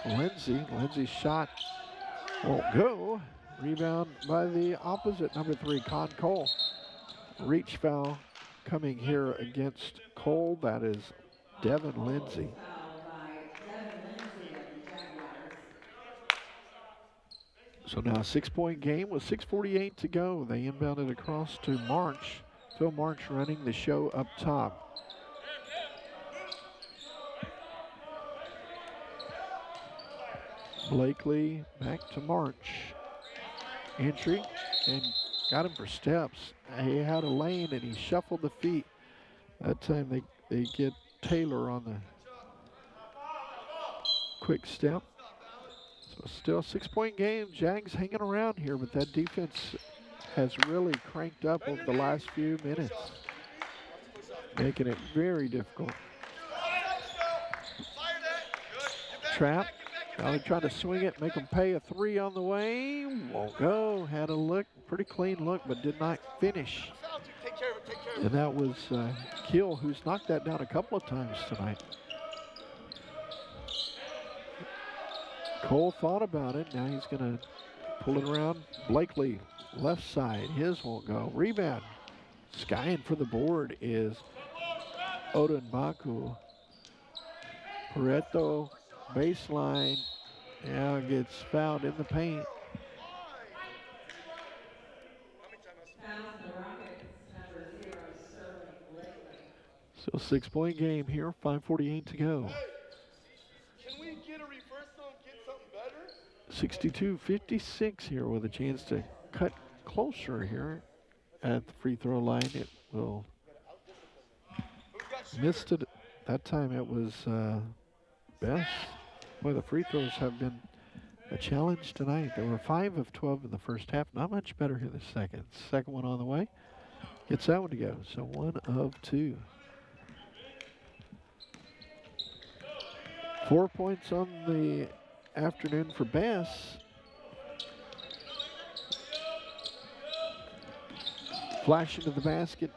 Lindsey. Lindsey's shot won't go. Rebound by the opposite, number 3, Con Cole. Reach foul coming here against Cole. That is Devin Lindsey. So now a 6-point game with 6:48 to go. They inbounded across to March. Phil March running the show up top. Blakely back to March. Entry, and got him for steps. He had a lane and he shuffled the feet. That time they get Taylor on the quick step. So still a 6-point game. Jags hanging around here, but that defense has really cranked up over the last few minutes, making it very difficult. Trap. Now they're trying to swing it, make them pay a 3 on the way. Won't go. Had a look, pretty clean look, but did not finish. And that was Keel, who's knocked that down a couple of times tonight. Cole thought about it. Now he's going to pull it around. Blakely, left side. His won't go. Rebound. Skying for the board is Odenbaku. Pareto, baseline. Now gets fouled in the paint. So 6-point game here, 5:48 to go. Can we get a reversal and get something better? 62-56 here with a chance to cut closer here at the free throw line. It will missed it. That time it was Best. Boy, the free throws have been a challenge tonight. They were 5 of 12 in the first half. Not much better here the second. Second one on the way. Gets that one to go. So 1 of 2. 4 points on the afternoon for Bass. Flash into the basket.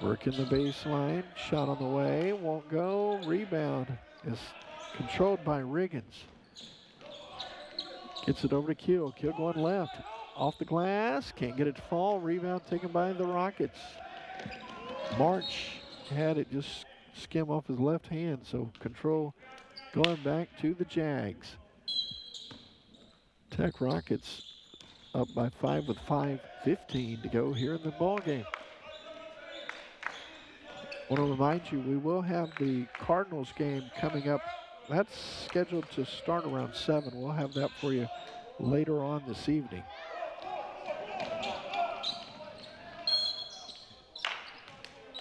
Working the baseline. Shot on the way. Won't go. Rebound is controlled by Riggins. Gets it over to Keel. Keel going left. Off the glass. Can't get it to fall. Rebound taken by the Rockets. March had it just skim off his left hand. So control going back to the Jags. Tech Rockets up by 5 with 5:15 to go here in the ball game. I want to remind you, we will have the Cardinals game coming up. That's scheduled to start around 7. We'll have that for you later on this evening.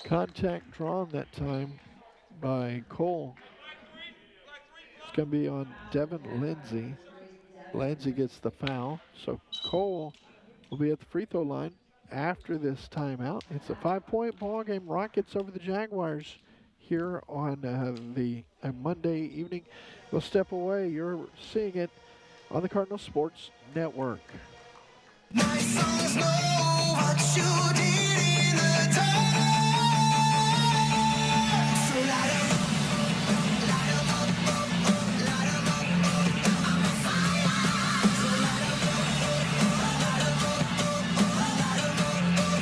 Contact drawn that time by Cole. It's going to be on Devin Lindsay. Lindsay gets the foul. So Cole will be at the free throw line after this timeout. It's a 5-point ball game. Rockets over the Jaguars here on the Monday evening. We'll step away. You're seeing it on the Cardinal Sports Network. My songs know what you did in the dark. So light 'em up, light 'em up, light 'em up. I'm a fire. So light 'em up, light 'em up, light 'em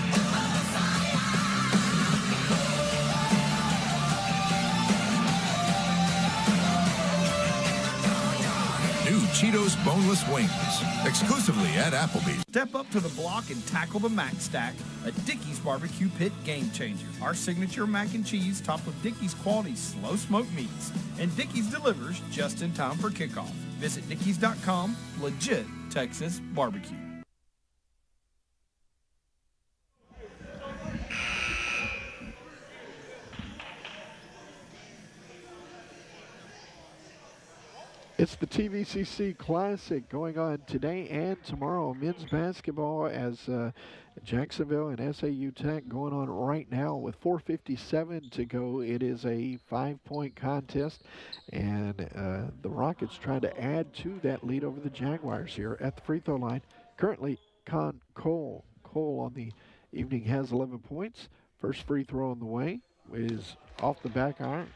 up. I'm a fire. New Cheetos Boneless Wings, exclusively at Applebee's. Step up to the block and tackle the Mac Stack, a Dickey's barbecue pit game changer. Our signature mac and cheese topped with Dickey's quality slow smoked meats. And Dickey's delivers just in time for kickoff. Visit Dickeys.com, legit Texas barbecue. It's the TVCC Classic going on today and tomorrow. Men's basketball as Jacksonville and SAU Tech going on right now with 4:57 to go. It is a 5-point contest, and the Rockets trying to add to that lead over the Jaguars here at the free throw line. Currently, Cole on the evening has 11 points. First free throw on the way is off the back iron.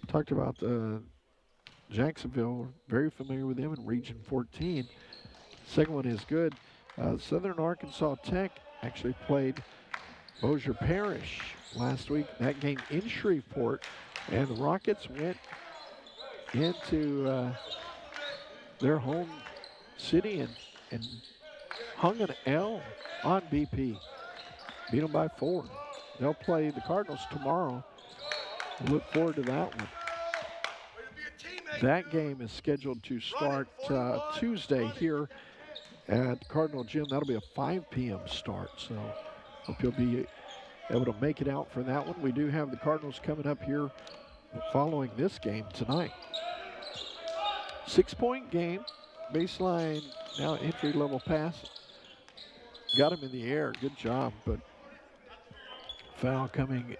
Talked about Jacksonville, very familiar with them in Region 14. Second one is good. Southern Arkansas Tech actually played Bossier Parish last week. That game in Shreveport, and the Rockets went into their home city and hung an L on BP. Beat them by 4. They'll play the Cardinals tomorrow. Look forward to that one. That game is scheduled to start Tuesday here at Cardinal Gym. That'll be a 5 p.m. start, so hope you'll be able to make it out for that one. We do have the Cardinals coming up here following this game tonight. 6-point game. Baseline, now entry-level pass. Got him in the air. Good job, but foul coming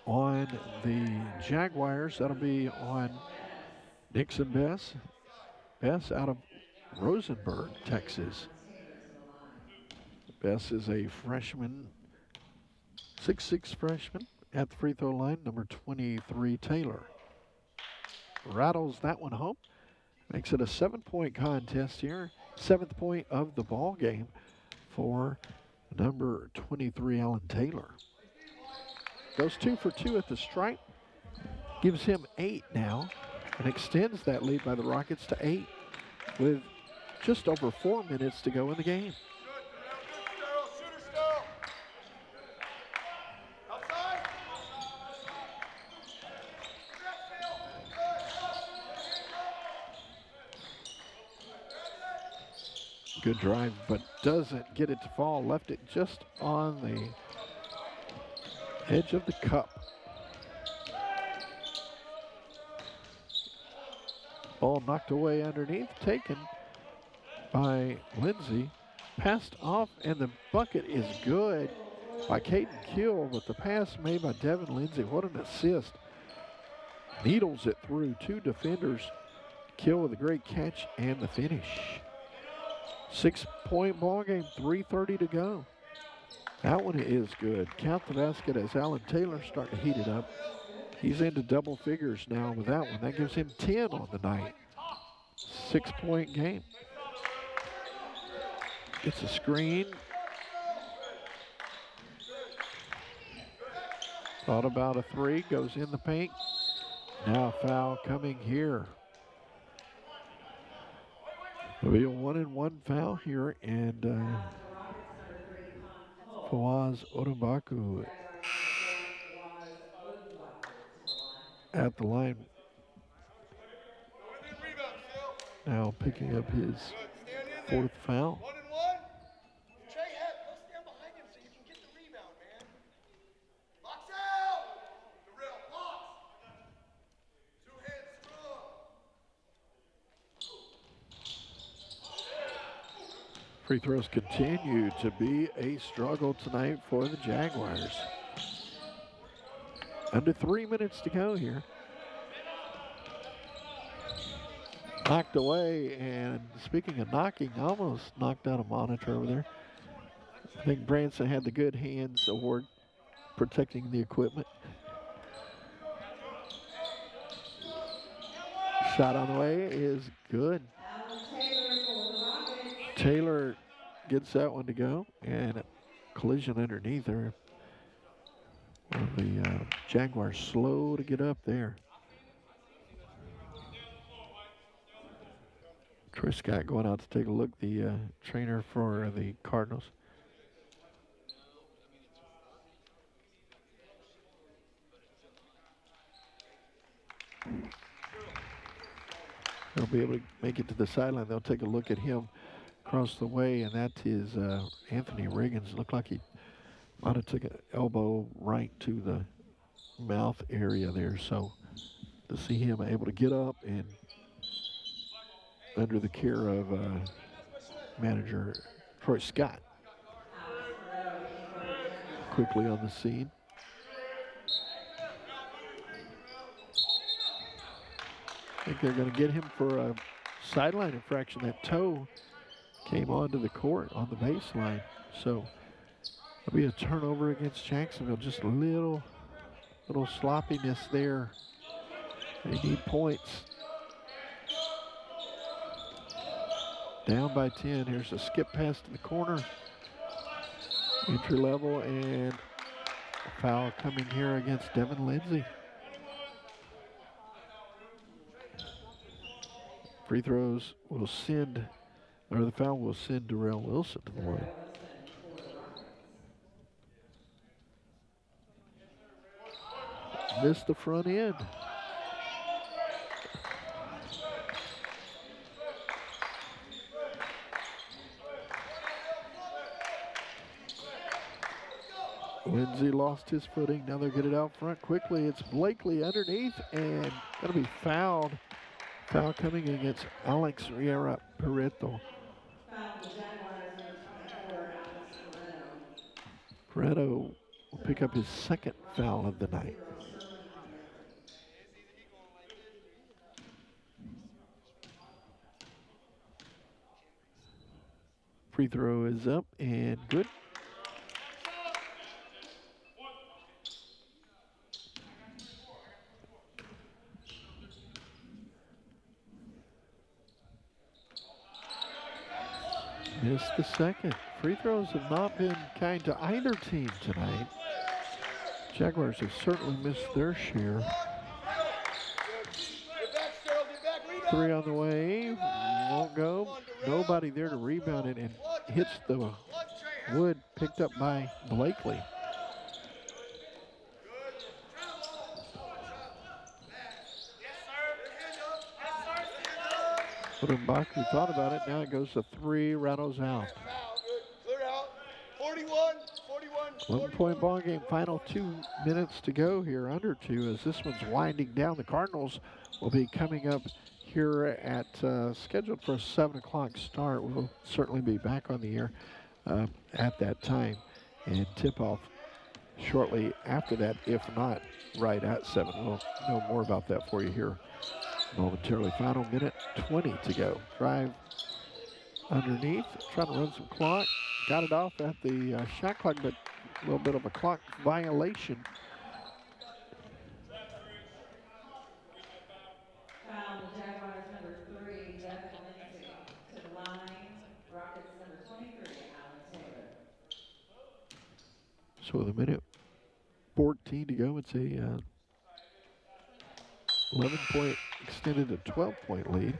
on the Jaguars. That'll be on Dixon Bess. Bess out of Rosenberg, Texas. Bess is a freshman, 6'6" freshman at the free throw line, number 23, Taylor. Rattles that one home. Makes it a 7-point contest here. 7th point of the ball game for number 23, Alan Taylor. Goes 2 for 2 at the stripe. Gives him 8 now and extends that lead by the Rockets to 8 with just over 4 minutes to go in the game. Good drive, but doesn't get it to fall. Left it just on the edge of the cup. Ball knocked away underneath, taken by Lindsay. Passed off, and the bucket is good by Caden Kill, but the pass made by Devin Lindsay. What an assist. Needles it through 2 defenders. Kill with a great catch and the finish. 6-point ball game, 3:30 to go. That one is good. Count the basket as Alan Taylor starting to heat it up. He's into double figures now with that one. That gives him 10 on the night. 6-point game. Gets a screen. Thought about a 3, goes in the paint. Now a foul coming here. There'll be a 1-and-1 foul here, and Fawaz Odubaku at the line. Now picking up his 4th foul. Free throws continue to be a struggle tonight for the Jaguars. Under 3 minutes to go here. Knocked away, and speaking of knocking, almost knocked out a monitor over there. I think Branson had the Good Hands Award protecting the equipment. Shot on the way is good. Taylor gets that one to go, and a collision underneath her. Well, the Jaguars slow to get up there. Troy Scott going out to take a look, the trainer for the Cardinals. They'll be able to make it to the sideline. They'll take a look at him across the way, and that is Anthony Riggins. Looked like he might have took an elbow right to the mouth area there. So to see him able to get up and under the care of manager Troy Scott quickly on the scene. I think they're going to get him for a sideline infraction. That toe came onto the court on the baseline. So it'll be a turnover against Jacksonville. Just a little sloppiness there. They need points. Down by 10. Here's a skip pass to the corner. Entry level, and a foul coming here against Devin Lindsay. Free throws will send, or the foul will send Darrell Wilson to the line. Missed the front end. Lindsay lost his footing. Now they'll get it out front quickly. It's Blakely underneath and going to be fouled. Foul coming against Alex Riera Pareto. Pareto will pick up his second foul of the night. Free throw is up and good. Missed the second. Free throws have not been kind to either team tonight. Jaguars have certainly missed their share. Three on the way, won't go. Nobody there to rebound it, and hits the wood, picked up by Blakely. Baku thought about it. Now it goes to three. Rattles out. 11-point ball game. Final 2 minutes to go here. Under 2 as this one's winding down. The Cardinals will be coming up here at scheduled for a 7 o'clock start. We'll certainly be back on the air at that time and tip off shortly after that, if not right at 7. We'll know more about that for you here momentarily. Final minute 20 to go. Drive underneath, trying to run some clock. Got it off at the shot clock, but a little bit of a clock violation. So with a minute 14 to go, it's a 11-point extended to 12-point lead.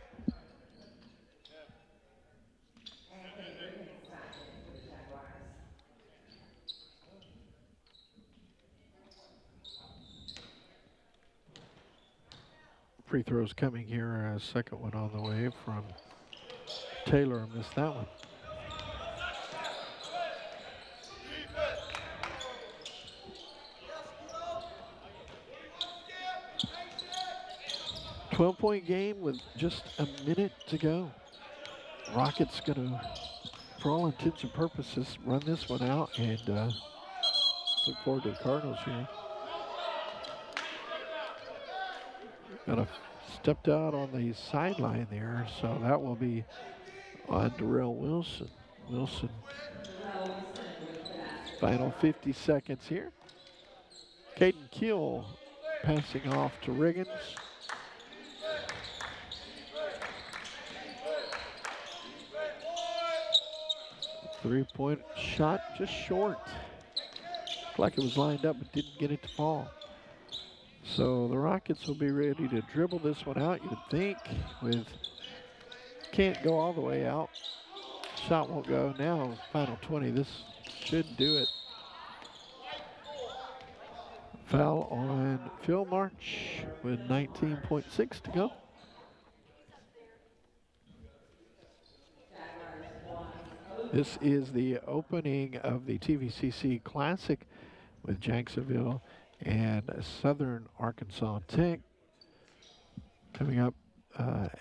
Free throws coming here. Second one on the way from Taylor. Missed that one. .point game with just a minute to go. Rockets gonna, for all intents and purposes, run this one out and look forward to the Cardinals here. Got stepped out on the sideline there, so that will be on Darrell Wilson. Wilson, final 50 seconds here. Caden Keel passing off to Riggins. Three-point shot just short. Looked like it was lined up but didn't get it to fall. So the Rockets will be ready to dribble this one out, you'd think, with can't go all the way out. Shot won't go. Now final 20. This should do it. Foul on Phil March with 19.6 to go. This is the opening of the TVCC Classic with Jacksonville and Southern Arkansas Tech. Coming up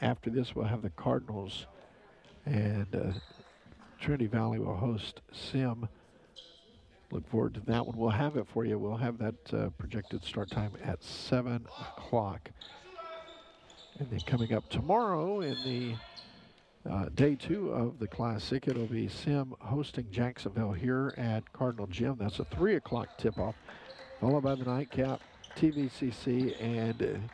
after this, we'll have the Cardinals, and Trinity Valley will host Sim. Look forward to that one. We'll have it for you. We'll have that projected start time at 7 o'clock. And then coming up tomorrow in the day 2 of the Classic, it'll be Sim hosting Jacksonville here at Cardinal Gym. That's a 3 o'clock tip-off, followed by the nightcap, TVCC and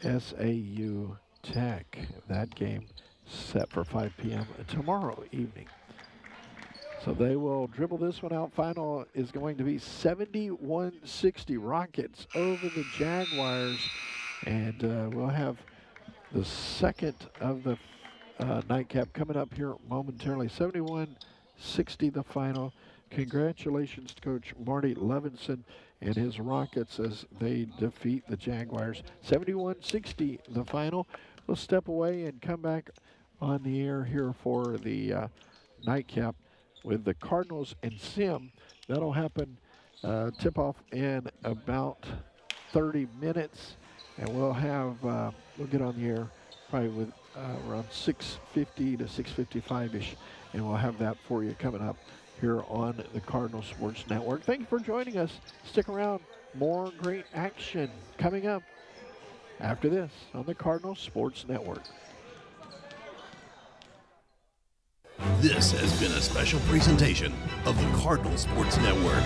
SAU Tech. That game set for 5 p.m. tomorrow evening. So they will dribble this one out. Final is going to be 71-60 Rockets over the Jaguars. And we'll have the second of the nightcap coming up here momentarily. 71-60 the final. Congratulations to Coach Marty Levinson and his Rockets as they defeat the Jaguars. 71-60 the final. We'll step away and come back on the air here for the nightcap with the Cardinals and Sim. That'll happen tip-off in about 30 minutes, and we'll have we'll get on the air probably with around 6:50 to 6:55ish, and we'll have that for you coming up here on the Cardinal Sports Network. Thank you for joining us. Stick around. More great action coming up after this on the Cardinal Sports Network. This has been a special presentation of the Cardinal Sports Network.